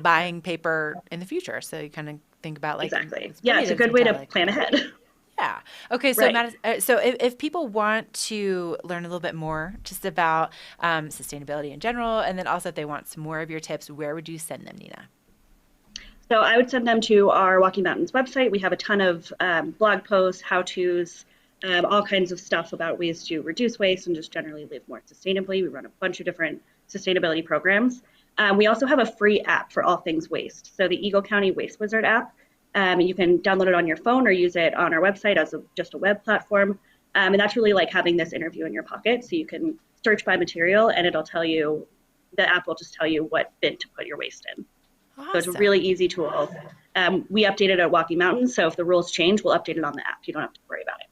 buying paper in the future. So you kind of think about like. Exactly. Yeah, it's a good way to plan ahead. Yeah. Okay. So, right. So if people want to learn a little bit more just about sustainability in general, and then also if they want some more of your tips, where would you send them, Nina? So I would send them to our Walking Mountains website. We have a ton of blog posts, how-tos, all kinds of stuff about ways to reduce waste and just generally live more sustainably. We run a bunch of different sustainability programs. We also have a free app for all things waste. So the Eagle County Waste Wizard app, you can download it on your phone or use it on our website as just a web platform. And that's really like having this interview in your pocket. So you can search by material and it'll tell you, the app will just tell you what bin to put your waste in. Awesome. So it's a really easy tool. We update it at Walking Mountains. So if the rules change, we'll update it on the app. You don't have to worry about it.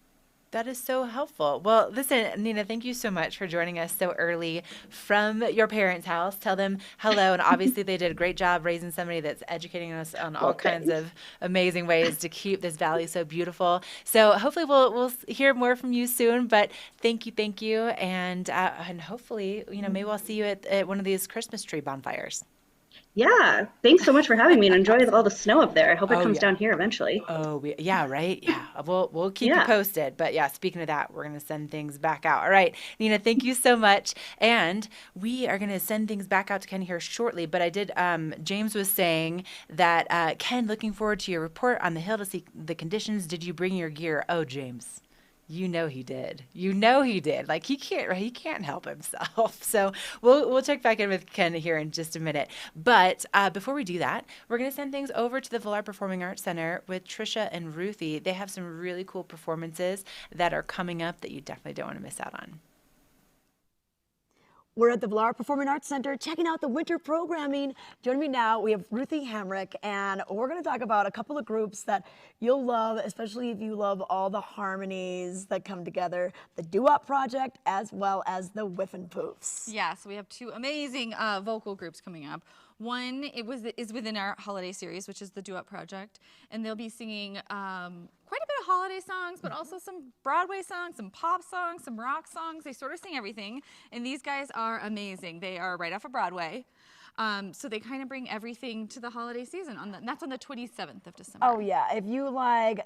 That is so helpful. Well, listen, Nina, thank you so much for joining us so early from your parents' house. Tell them hello. And obviously they did a great job raising somebody that's educating us on all kinds of amazing ways to keep this valley so beautiful. So hopefully we'll hear more from you soon, but thank you. And hopefully, maybe I'll see you at one of these Christmas tree bonfires. Yeah, thanks so much for having me and enjoy all the snow up there. I hope it comes down here eventually. Yeah, right? Yeah, we'll keep you posted. But yeah, speaking of that, we're going to send things back out. All right, Nina, thank you so much. And we are going to send things back out to Ken here shortly. But I did, James was saying that, Ken, looking forward to your report on the hill to see the conditions. Did you bring your gear? Oh, James. You know he did. Like he can't help himself. So we'll check back in with Ken here in just a minute. But before we do that, we're going to send things over to the Villar Performing Arts Center with Trisha and Ruthie. They have some really cool performances that are coming up that you definitely don't want to miss out on. We're at the Villar Performing Arts Center checking out the winter programming. Joining me now, we have Ruthie Hamrick, and we're going to talk about a couple of groups that you'll love, especially if you love all the harmonies that come together. The Doo-Wop Project, as well as the Whiffenpoofs. Yeah, so we have two amazing vocal groups coming up. One is within our holiday series, which is the Doo-Wop Project, and they'll be singing quite a bit of holiday songs, but also some Broadway songs, some pop songs, some rock songs. They sort of sing everything, and these guys are amazing. They are right off of Broadway, so they kind of bring everything to the holiday season. And that's on the 27th of December. Oh yeah, if you like,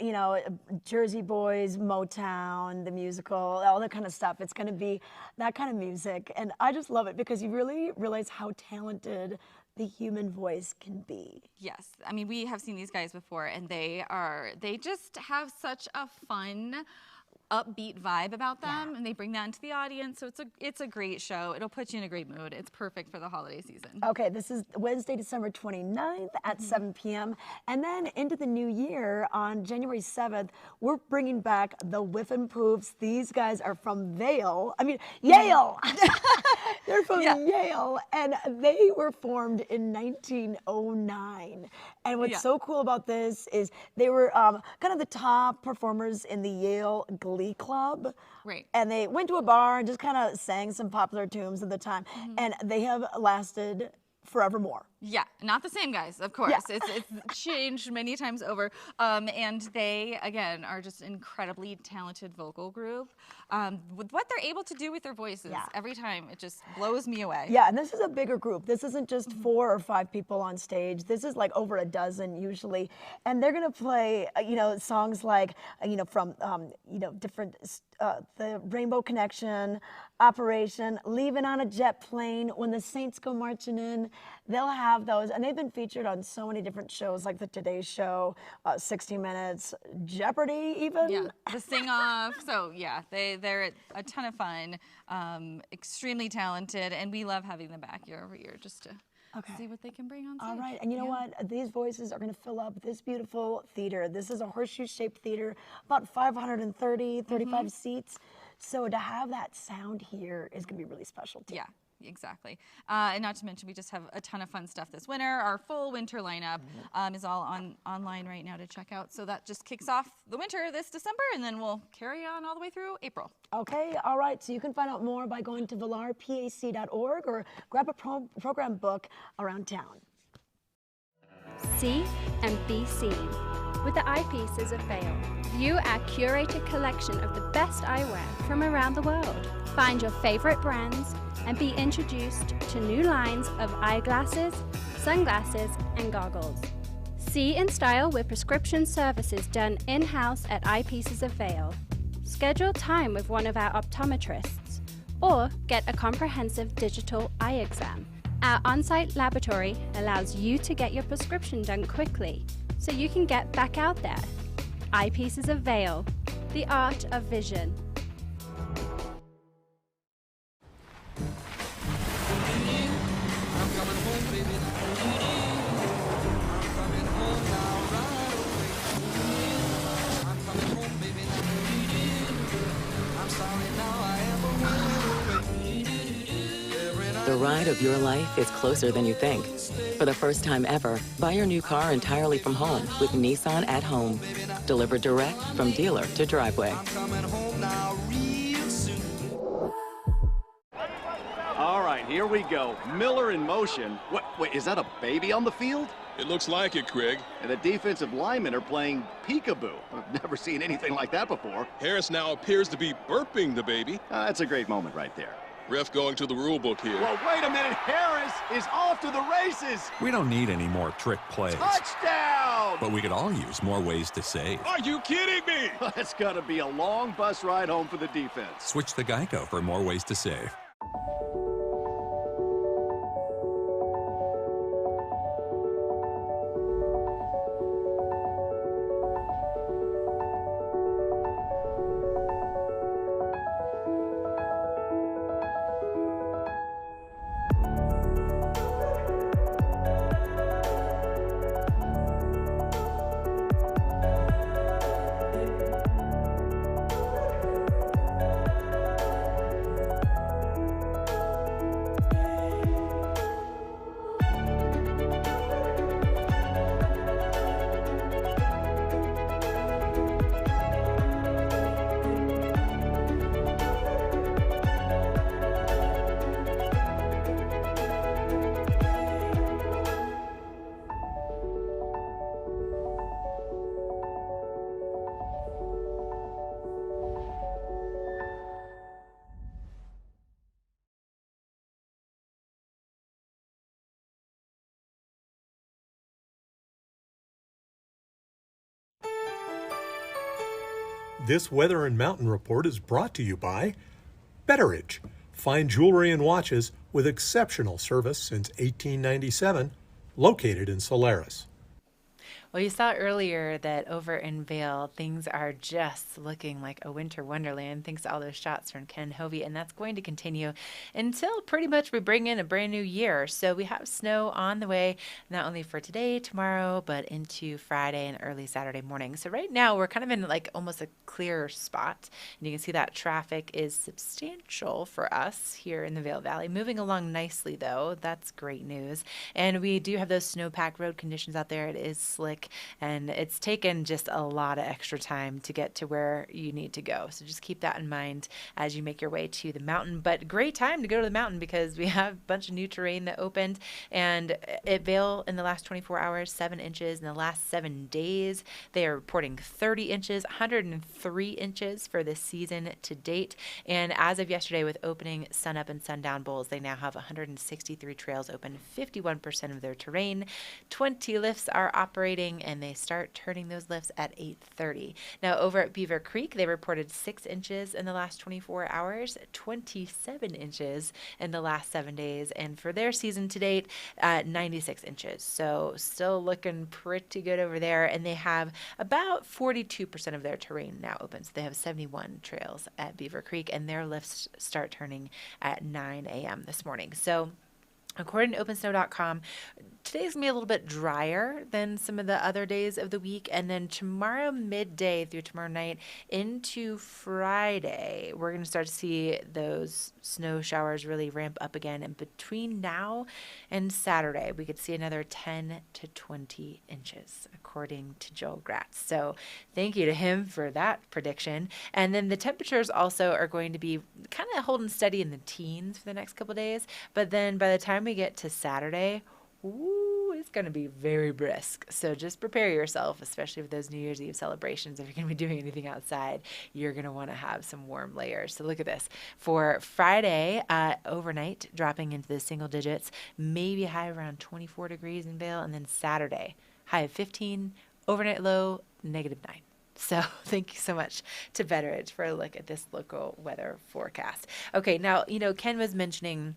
Jersey Boys, Motown, the musical, all that kind of stuff, it's going to be that kind of music, and I just love it because you really realize how talented the human voice can be. Yes, I mean, we have seen these guys before, and they just have such a fun, upbeat vibe about them, and they bring that into the audience. So it's a great show. It'll put you in a great mood. It's perfect for the holiday season. Okay, this is Wednesday, December 29th at 7 p.m. And then into the new year on January 7th, we're bringing back the Whiffenpoofs. These guys are from Vail. I mean, Yale. They're from Yale, and they were formed in 1909. And what's so cool about this is they were kind of the top performers in the Yale Glee Club. Right. And they went to a bar and just kind of sang some popular tunes at the time. And they have lasted forevermore. Yeah, not the same guys, of course. Yeah. It's changed many times over. And they, again, are just an incredibly talented vocal group. With what they're able to do with their voices, every time, it just blows me away. Yeah, and this is a bigger group. This isn't just 4 or 5 people on stage. This is like over a dozen usually. And they're going to play, songs like, from, different, the Rainbow Connection, Operation, Leaving on a Jet Plane, When the Saints Go Marching In. They'll have those, and they've been featured on so many different shows like the Today Show, 60 Minutes, Jeopardy even. Yeah, the Sing Off. So yeah, they're a ton of fun, extremely talented, and we love having them back year over year just to see what they can bring on stage. All right, and you know what? These voices are going to fill up this beautiful theater. This is a horseshoe-shaped theater, about 530, 35 seats. So to have that sound here is going to be really special too. Yeah. exactly. And not to mention, we just have a ton of fun stuff this winter. Our full winter lineup is all online right now to check out. So that just kicks off the winter this December, and then we'll carry on all the way through April. Okay, all right. So you can find out more by going to velarpac.org or grab a program book around town. See and be seen with the Eye Pieces of Vail. View our curated collection of the best eyewear from around the world. Find your favorite brands and be introduced to new lines of eyeglasses, sunglasses, and goggles. See in style with prescription services done in-house at Eye Pieces of Vail. Schedule time with one of our optometrists or get a comprehensive digital eye exam. Our on-site laboratory allows you to get your prescription done quickly so you can get back out there. Eye Pieces of Vail, the art of vision. The ride of your life is closer than you think. For the first time ever, buy your new car entirely from home with Nissan at Home. Delivered direct from dealer to driveway. All right, here we go. Miller in motion. Wait, is that a baby on the field? It looks like it, Craig. And the defensive linemen are playing peekaboo. I've never seen anything like that before. Harris now appears to be burping the baby. That's a great moment right there. Ref going to the rule book here. Well, wait a minute. Harris is off to the races. We don't need any more trick plays. Touchdown! But we could all use more ways to save. Are you kidding me? It's going to be a long bus ride home for the defense. Switch to Geico for more ways to save. This Weather and Mountain Report is brought to you by Betteridge. Fine jewelry and watches with exceptional service since 1897, located in Solaris. Well, you saw earlier that over in Vail, things are just looking like a winter wonderland, thanks to all those shots from Ken Hovey, and that's going to continue until pretty much we bring in a brand new year. So we have snow on the way, not only for today, tomorrow, but into Friday and early Saturday morning. So right now, we're kind of in like almost a clear spot, and you can see that traffic is substantial for us here in the Vail Valley. Moving along nicely, though. That's great news. And we do have those snowpack road conditions out there. It is slick. And it's taken just a lot of extra time to get to where you need to go. So just keep that in mind as you make your way to the mountain. But great time to go to the mountain because we have a bunch of new terrain that opened. And at Vail in the last 24 hours, 7 inches. In the last 7 days, they are reporting 30 inches, 103 inches for this season to date. And as of yesterday, with opening sunup and sundown bowls, they now have 163 trails open, 51% of their terrain. 20 lifts are operating, and they start turning those lifts at 8:30. Now, over at Beaver Creek, they reported 6 inches in the last 24 hours, 27 inches in the last 7 days, and for their season to date, 96 inches. So still looking pretty good over there, and they have about 42% of their terrain now open. So they have 71 trails at Beaver Creek, and their lifts start turning at 9 a.m. this morning. So according to OpenSnow.com, today's going to be a little bit drier than some of the other days of the week. And then tomorrow midday through tomorrow night into Friday, we're going to start to see those snow showers really ramp up again. And between now and Saturday, we could see another 10 to 20 inches, according to Joel Gratz. So thank you to him for that prediction. And then the temperatures also are going to be kind of holding steady in the teens for the next couple of days. But then by the time we get to Saturday, ooh, it's going to be very brisk. So just prepare yourself, especially with those New Year's Eve celebrations. If you're going to be doing anything outside, you're going to want to have some warm layers. So look at this. For Friday, overnight, dropping into the single digits, maybe a high around 24 degrees in Vail. And then Saturday, high of 15, overnight low, -9. So thank you so much to Betteridge for a look at this local weather forecast. Okay, now, Ken was mentioning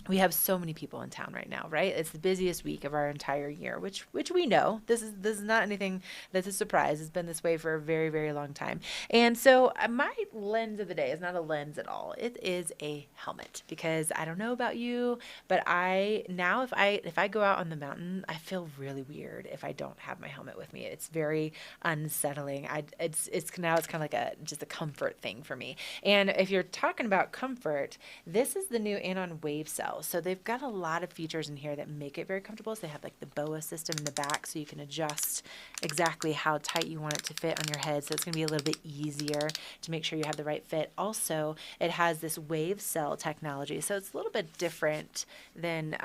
we have so many people in town right now, right? It's the busiest week of our entire year, which we know. This is not anything that's a surprise. It's been this way for a very, very long time. And so my lens of the day is not a lens at all. It is a helmet, because I don't know about you, but if I go out on the mountain, I feel really weird if I don't have my helmet with me. It's very unsettling. It's kind of like just a comfort thing for me. And if you're talking about comfort, this is the new Anon Wave Cell. So they've got a lot of features in here that make it very comfortable. So they have like the BOA system in the back, so you can adjust exactly how tight you want it to fit on your head. So it's going to be a little bit easier to make sure you have the right fit. Also, it has this wave cell technology. So it's a little bit different than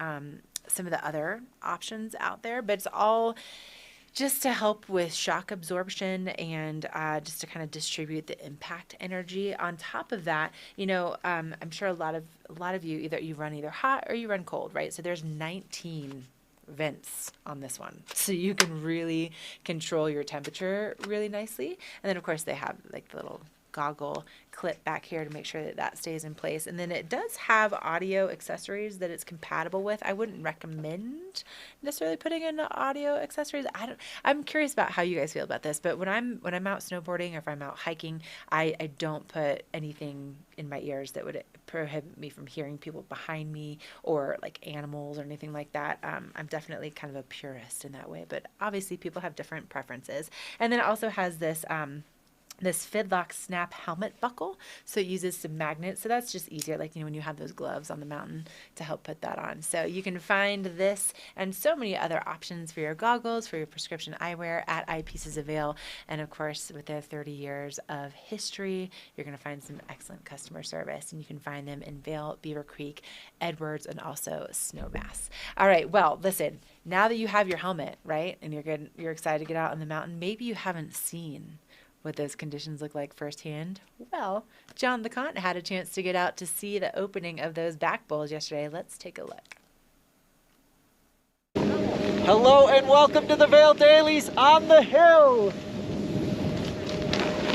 some of the other options out there, but it's all just to help with shock absorption and just to kind of distribute the impact energy. On top of that, I'm sure a lot of you you run either hot or you run cold, right? So there's 19 vents on this one, so you can really control your temperature really nicely. And then of course they have like the little goggle clip back here to make sure that stays in place. And then it does have audio accessories that it's compatible with. I wouldn't recommend necessarily putting in audio accessories. I'm curious about how you guys feel about this, but when I'm out snowboarding or if I'm out hiking, I don't put anything in my ears that would prohibit me from hearing people behind me or like animals or anything like that. I'm definitely kind of a purist in that way, but obviously people have different preferences. And then it also has this Fidlock snap helmet buckle, so it uses some magnets, so that's just easier, like when you have those gloves on the mountain to help put that on. So you can find this and so many other options for your goggles, for your prescription eyewear at Eye Pieces of Vail. And of course, with their 30 years of history, you're going to find some excellent customer service, and you can find them in Vail, Beaver Creek, Edwards, and also Snowmass. All right, well, listen, now that you have your helmet, right, and you're excited to get out on the mountain, maybe you haven't seen what those conditions look like firsthand. Well, John Laconte had a chance to get out to see the opening of those back bowls yesterday. Let's take a look. Hello and welcome to the Vail Dailies on the hill.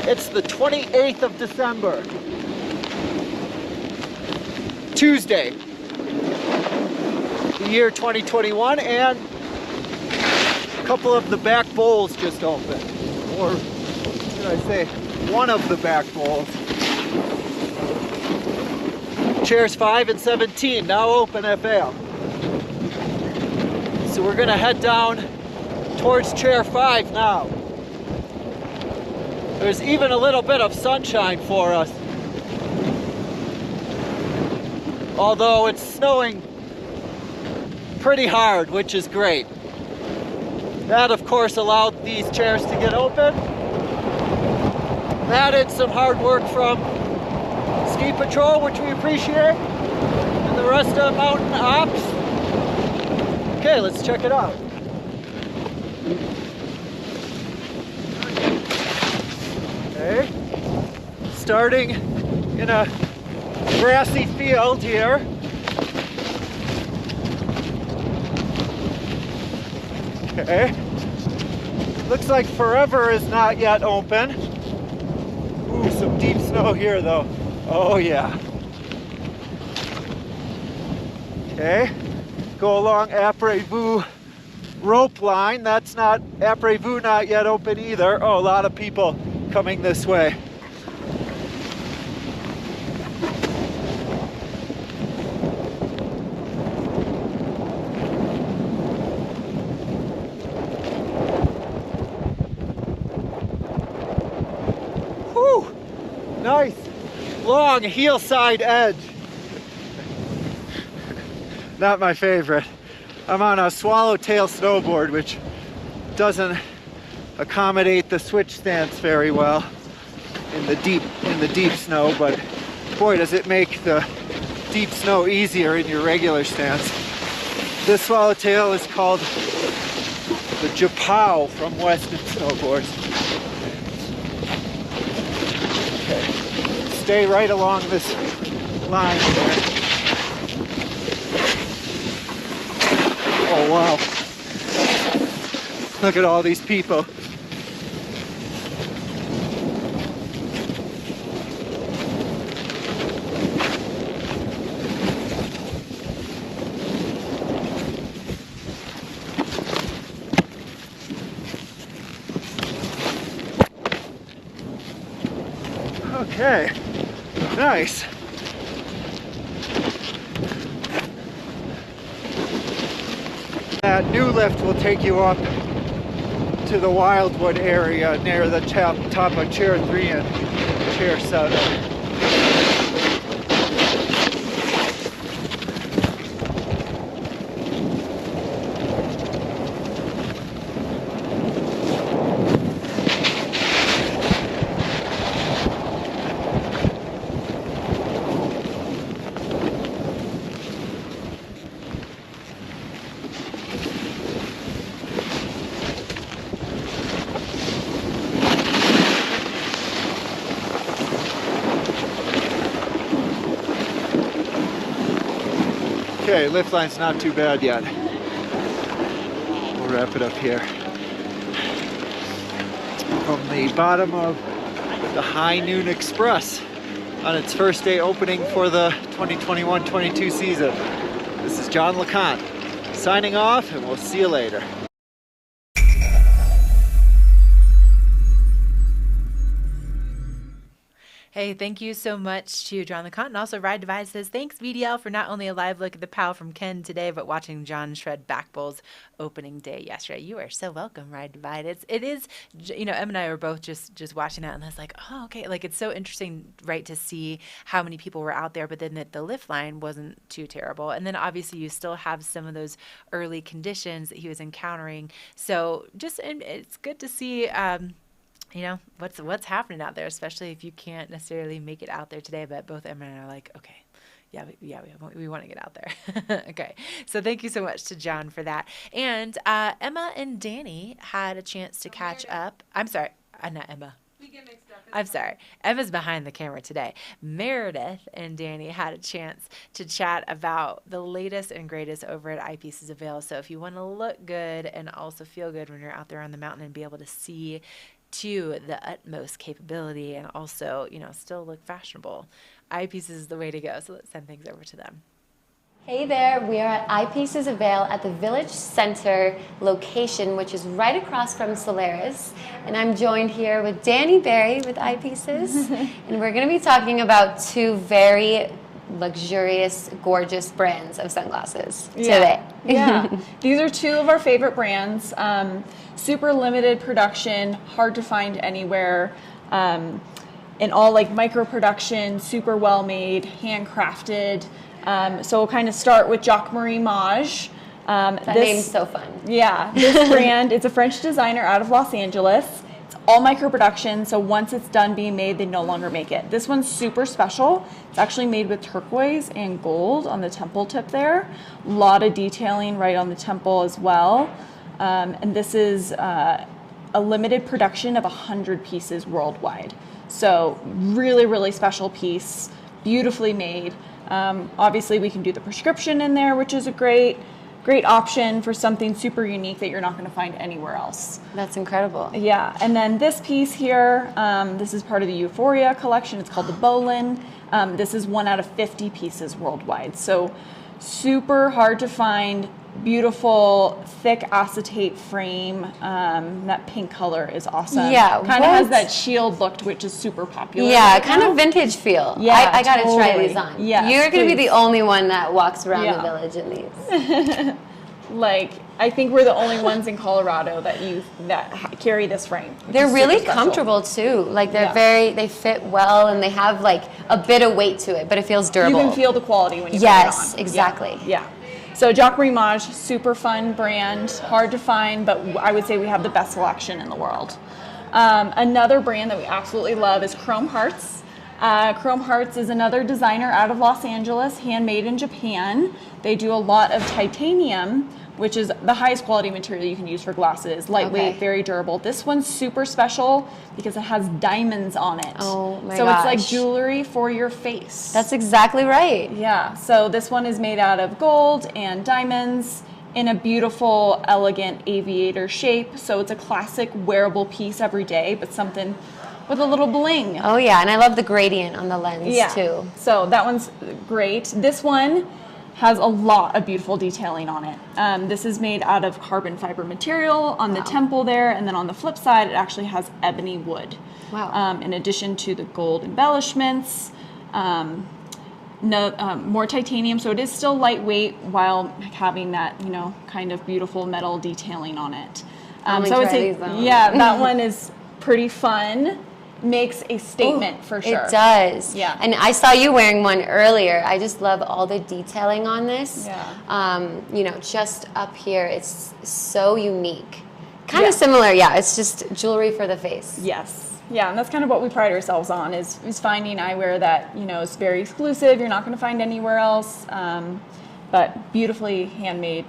It's the 28th of December, Tuesday, the year 2021, and a couple of the back bowls just opened, or should I say, one of the back bowls. Chairs 5 and 17 now open at Vail. So we're gonna head down towards chair 5 now. There's even a little bit of sunshine for us, although it's snowing pretty hard, which is great. That of course allowed these chairs to get open. Added some hard work from Ski Patrol, which we appreciate, and the rest of Mountain Ops. Okay, let's check it out. Okay, starting in a grassy field here. Okay, looks like Forever is not yet open. Ooh, some deep snow here though. Oh yeah. Okay, go along Après-Vous rope line. That's not, Après-Vous not yet open either. Oh, a lot of people coming this way. Nice long heel-side edge. Not my favorite. I'm on a swallowtail snowboard, which doesn't accommodate the switch stance very well in the deep snow, but boy, does it make the deep snow easier in your regular stance. This swallowtail is called the Japao from Weston Snowboards. Okay. Stay right along this line here. Oh wow. Look at all these people. Okay, nice. That new lift will take you up to the Wildwood area near the top of Chair 3 and Chair 7. Okay, lift line's not too bad yet. We'll wrap it up here. From the bottom of the High Noon Express on its first day opening for the 2021-22 season. This is John Laconte signing off, and we'll see you later. Hey, thank you so much to John Laconte, and also Ride Divide says, thanks VDL for not only a live look at the POW from Ken today, but watching John shred back bowls opening day yesterday. You are so welcome, Ride Divide. It is, you know, Em and I were both just watching that, and I was like, oh, okay. Like, it's so interesting, right, to see how many people were out there, but then the lift line wasn't too terrible. And then obviously you still have some of those early conditions that he was encountering. So it's good to see, you know, what's happening out there, especially if you can't necessarily make it out there today. But both Emma and I are like, okay, we want to get out there. Okay, so thank you so much to John for that. And Emma and Dani had a chance to catch up. I'm sorry, not Emma. We get mixed up. I'm sorry. Emma's behind the camera today. Meredith and Dani had a chance to chat about the latest and greatest over at Eye Pieces of Vail. So if you want to look good and also feel good when you're out there on the mountain and be able to see to the utmost capability and also, you know, still look fashionable, Eye Pieces is the way to go. So let's send things over to them. Hey there, we are at Eye Pieces of Vail at the Village Center location, which is right across from Solaris. And I'm joined here with Dani Barry with Eye Pieces. And we're going to be talking about two very luxurious, gorgeous brands of sunglasses today. Yeah, these are two of our favorite brands. Super limited production, hard to find anywhere, and all like micro production, super well made, handcrafted. So we'll kind of start with Jacques Marie Maj. That name's so fun. Yeah, this brand, it's a French designer out of Los Angeles. It's all micro production, so once it's done being made, they no longer make it. This one's super special. It's actually made with turquoise and gold on the temple tip there. A lot of detailing right on the temple as well. And this is a limited production of 100 pieces worldwide. So really, really special piece, beautifully made. Obviously, we can do the prescription in there, which is a great option for something super unique that you're not going to find anywhere else. That's incredible. Yeah, and then this piece here, this is part of the Euphoria collection. It's called the Bolin. This is 1 out of 50 pieces worldwide. So super hard to find. Beautiful, thick acetate frame. That pink color is awesome. Yeah, kind of has that shield look, which is super popular. Yeah, right kind now. of vintage feel. Yeah, I gotta try totally. these on. Yes, You're gonna be please. the only one that walks around the village in these. Like, I think we're the only ones in Colorado that carry this frame. They're really comfortable too. Like they fit well, and they have like a bit of weight to it, but it feels durable. You can feel the quality when you put it on. Yes, exactly. Yeah. So Jacques Marie Maj, super fun brand, hard to find, but I would say we have the best selection in the world. Another brand that we absolutely love is Chrome Hearts. Chrome Hearts is another designer out of Los Angeles, handmade in Japan. They do a lot of titanium, which is the highest quality material you can use for glasses. Lightweight, very durable. This one's super special because it has diamonds on it. Oh my So gosh. it's like jewelry for your face. That's exactly right. Yeah, so this one is made out of gold and diamonds in a beautiful, elegant aviator shape. So it's a classic wearable piece every day, but something with a little bling. Oh yeah, and I love the gradient on the lens too. So that one's great. This one has a lot of beautiful detailing on it. This is made out of carbon fiber material on the temple there, and then on the flip side, it actually has ebony wood. Wow. In addition to the gold embellishments, more titanium, so it is still lightweight while having that, kind of beautiful metal detailing on it. So I would say, that one is pretty fun. Makes a statement for sure. It does. Yeah. And I saw you wearing one earlier. I just love all the detailing on this. Yeah. Just up here, it's so unique. Kind of similar, it's just jewelry for the face. Yes. Yeah, and that's kind of what we pride ourselves on is finding eyewear that, is very exclusive, you're not going to find anywhere else, but beautifully handmade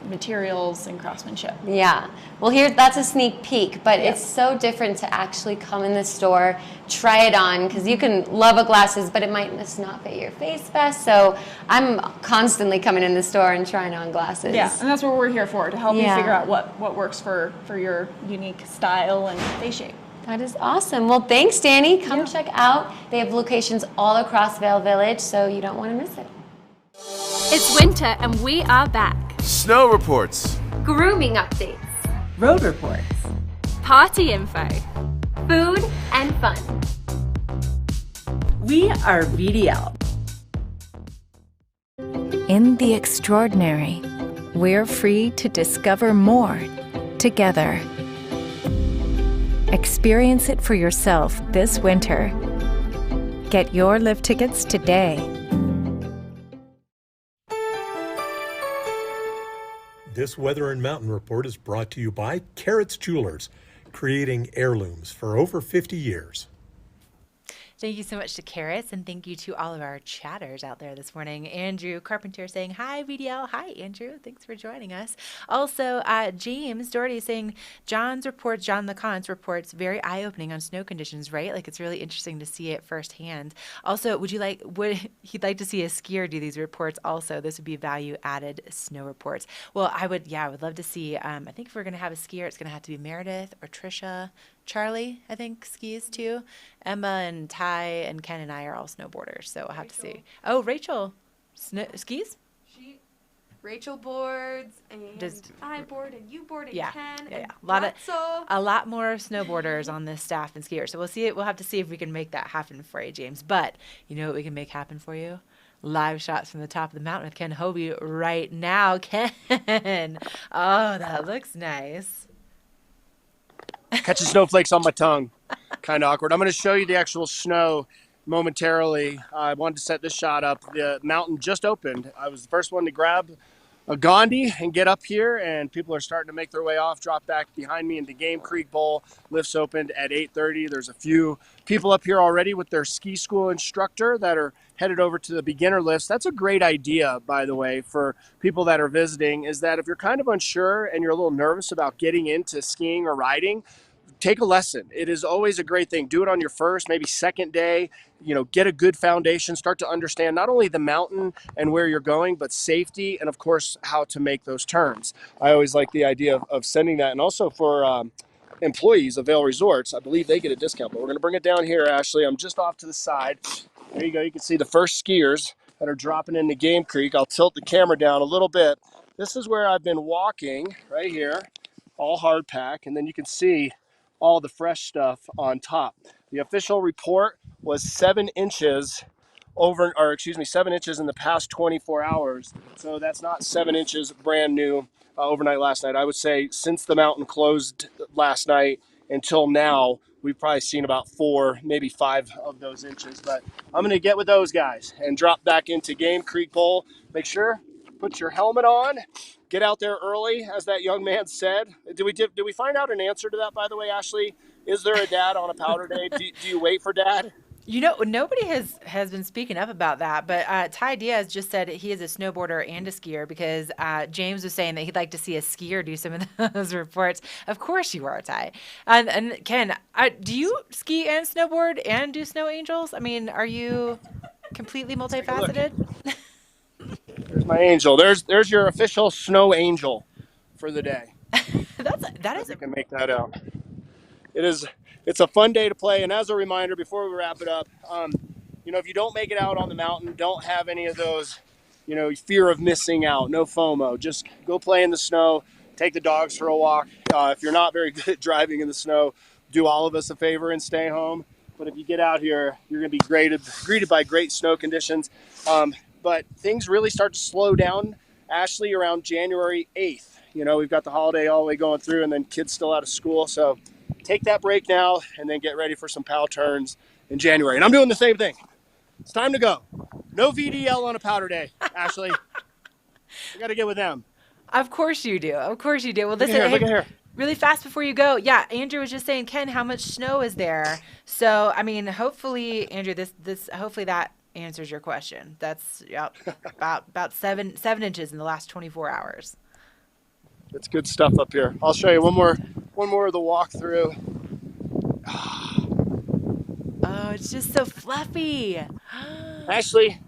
materials and craftsmanship. Yeah. Well, that's a sneak peek, but it's so different to actually come in the store, try it on, because you can love a glasses, but it might just not fit your face best. So I'm constantly coming in the store and trying on glasses. Yeah, and that's what we're here for, to help you figure out what works for your unique style and face shape. That is awesome. Well, thanks, Dani. Come check out. They have locations all across Vail Village, so you don't want to miss it. It's winter and we are back. Snow reports. Grooming updates. Road reports. Party info. Food and fun. We are VDL. In the extraordinary, we're free to discover more together. Experience it for yourself this winter. Get your lift tickets today. This Weather and Mountain Report is brought to you by Carrots Jewelers, creating heirlooms for over 50 years. Thank you so much to Carrots, and thank you to all of our chatters out there this morning. Andrew Carpenter saying, hi, VDL. Hi, Andrew. Thanks for joining us. Also, James Doherty saying, John Laconte reports very eye-opening on snow conditions, right? Like, it's really interesting to see it firsthand. Also, would he'd like to see a skier do these reports also? This would be value-added snow reports. Well, I would love to see, I think if we're going to have a skier, it's going to have to be Meredith or Trisha. Charlie, I think, skis too. Emma and Ty and Ken and I are all snowboarders, so we'll have to see. Oh, Rachel, skis? Rachel boards, and I board, and you board, and Ken, and a lot more snowboarders on this staff and skiers. So we'll see. We'll have to see if we can make that happen for you, James. But you know what we can make happen for you? Live shots from the top of the mountain with Ken Hobie right now. Ken, oh, that looks nice. Catching snowflakes on my tongue. Kind of awkward. I'm going to show you the actual snow momentarily. I wanted to set this shot up. The mountain just opened. I was the first one to grab a Gandhi and get up here, and people are starting to make their way off, drop back behind me into Game Creek Bowl. Lifts opened at 8:30. There's a few people up here already with their ski school instructor that are headed over to the beginner lifts. That's a great idea, by the way, for people that are visiting, is that if you're kind of unsure and you're a little nervous about getting into skiing or riding, take a lesson. It is always a great thing. Do it on your first, maybe second day. Get a good foundation, start to understand not only the mountain and where you're going, but safety and, of course, how to make those turns. I always like the idea of sending that. And also for employees of Vail Resorts, I believe they get a discount. But we're going to bring it down here, Ashley. I'm just off to the side. There you go. You can see the first skiers that are dropping into Game Creek. I'll tilt the camera down a little bit. This is where I've been walking right here, all hard pack. And then you can see all the fresh stuff on top. The official report was 7 inches 7 inches in the past 24 hours. So that's not 7 inches brand new overnight last night. I would say since the mountain closed last night until now, we've probably seen about 4, maybe 5 of those inches. But I'm going to get with those guys and drop back into Game Creek Bowl. Make sure, put your helmet on, get out there early, as that young man said. Did we find out an answer to that, by the way, Ashley? Is there a dad on a powder day? Do you wait for dad? You know, nobody has been speaking up about that, but Ty Diaz just said he is a snowboarder and a skier because James was saying that he'd like to see a skier do some of those reports. Of course you are, Ty. And Ken, do you ski and snowboard and do snow angels? I mean, are you completely multifaceted? There's my angel. There's your official snow angel for the day. that is. You can make that out. It's a fun day to play. And as a reminder, before we wrap it up, if you don't make it out on the mountain, don't have any of those, fear of missing out. No FOMO. Just go play in the snow. Take the dogs for a walk. If you're not very good at driving in the snow, do all of us a favor and stay home. But if you get out here, you're going to be greeted by great snow conditions. But things really start to slow down, Ashley, around January 8th. We've got the holiday all the way going through and then kids still out of school. So take that break now and then get ready for some POW turns in January. And I'm doing the same thing. It's time to go. No VDL on a powder day, Ashley. You got to get with them. Of course you do. Of course you do. Well, listen, look at here. Really fast before you go. Yeah, Andrew was just saying, Ken, how much snow is there? So, I mean, hopefully, Andrew, hopefully that answers your question. That's about 7 inches in the last 24 hours. It's good stuff up here. I'll show you one more of the walkthrough. Oh, it's just so fluffy. Ashley,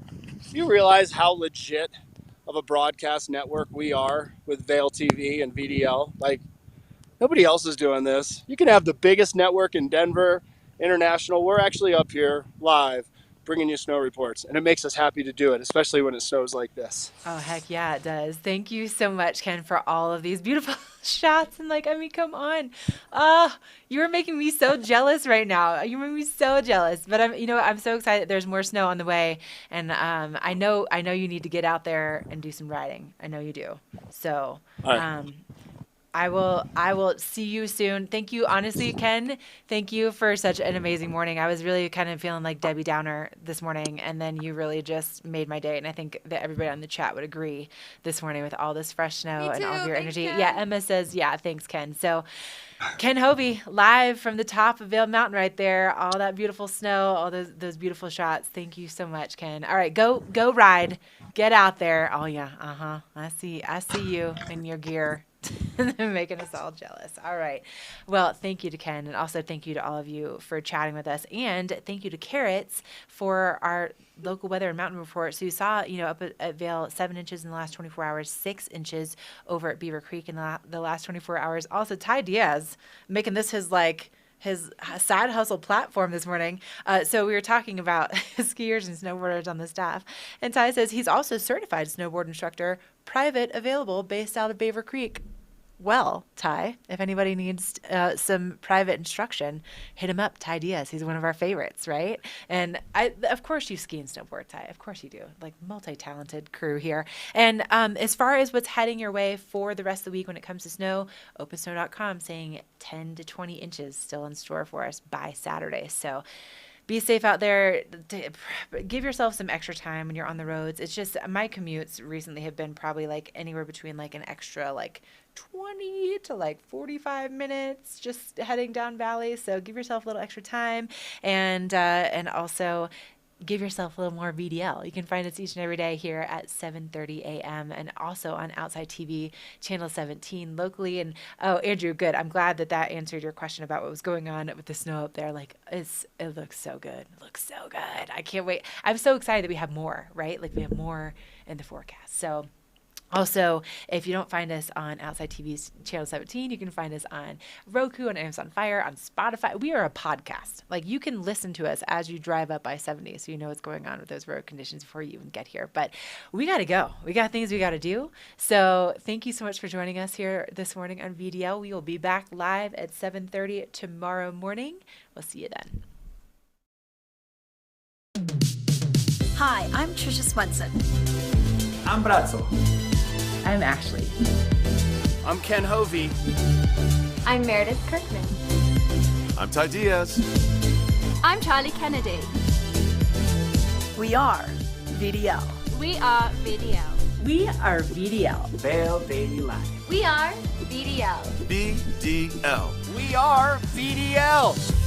do you realize how legit of a broadcast network we are with Vail TV and VDL? Like, nobody else is doing this. You can have the biggest network in Denver, international. We're actually up here live bringing you snow reports, and it makes us happy to do it, especially when it snows like this. Oh, heck yeah, it does. Thank you so much, Ken, for all of these beautiful shots. And come on. You're making me so jealous right now. You're making me so jealous. But I'm so excited there's more snow on the way. And I know you need to get out there and do some riding. I know you do. So I will see you soon. Thank you, honestly, Ken. Thank you for such an amazing morning. I was really kind of feeling like Debbie Downer this morning, and then you really just made my day. And I think that everybody on the chat would agree this morning with all this fresh snow and all of your energy. Ken. Yeah, Emma says, yeah, thanks, Ken. So Ken Hovey, live from the top of Vail Mountain right there, all that beautiful snow, all those beautiful shots. Thank you so much, Ken. All right, go ride. Get out there. Oh, yeah, I see you in your gear. Making us all jealous. All right. Well, thank you to Ken, and also thank you to all of you for chatting with us, and thank you to Carrots for our local weather and mountain report. So you saw, up at Vail, 7 inches in the last 24 hours, 6 inches over at Beaver Creek in the last 24 hours. Also, Ty Diaz making this his side hustle platform this morning. So we were talking about skiers and snowboarders on the staff. And Ty says he's also a certified snowboard instructor, private, available, based out of Beaver Creek. Well, Ty, if anybody needs some private instruction, hit him up, Ty Diaz. He's one of our favorites, right? And of course you ski and snowboard, Ty. Of course you do. Like, multi-talented crew here. And as far as what's heading your way for the rest of the week when it comes to snow, OpenSnow.com saying 10 to 20 inches still in store for us by Saturday. So be safe out there. Give yourself some extra time when you're on the roads. It's just, my commutes recently have been probably anywhere between an extra 20 to 45 minutes just heading down valley. So give yourself a little extra time, and also give yourself a little more VDL. You can find us each and every day here at 7:30 a.m. and also on Outside TV, channel 17 locally. And oh, Andrew, good. I'm glad that answered your question about what was going on with the snow up there. It looks so good. It looks so good. I can't wait. I'm so excited that we have more, right? We have more in the forecast. So also, if you don't find us on Outside TV's channel 17, you can find us on Roku, on Amazon Fire, on Spotify. We are a podcast. You can listen to us as you drive up I-70, so you know what's going on with those road conditions before you even get here. But we got to go. We got things we got to do. So thank you so much for joining us here this morning on VDL. We will be back live at 7:30 tomorrow morning. We'll see you then. Hi, I'm Trisha Swenson. I'm Brazzo. I'm Ashley. I'm Ken Hovey. I'm Meredith Kirkman. I'm Ty Diaz. I'm Charlie Kennedy. We are VDL. We are VDL. We are VDL. Vail Daily Life. We are VDL. VDL. We are VDL.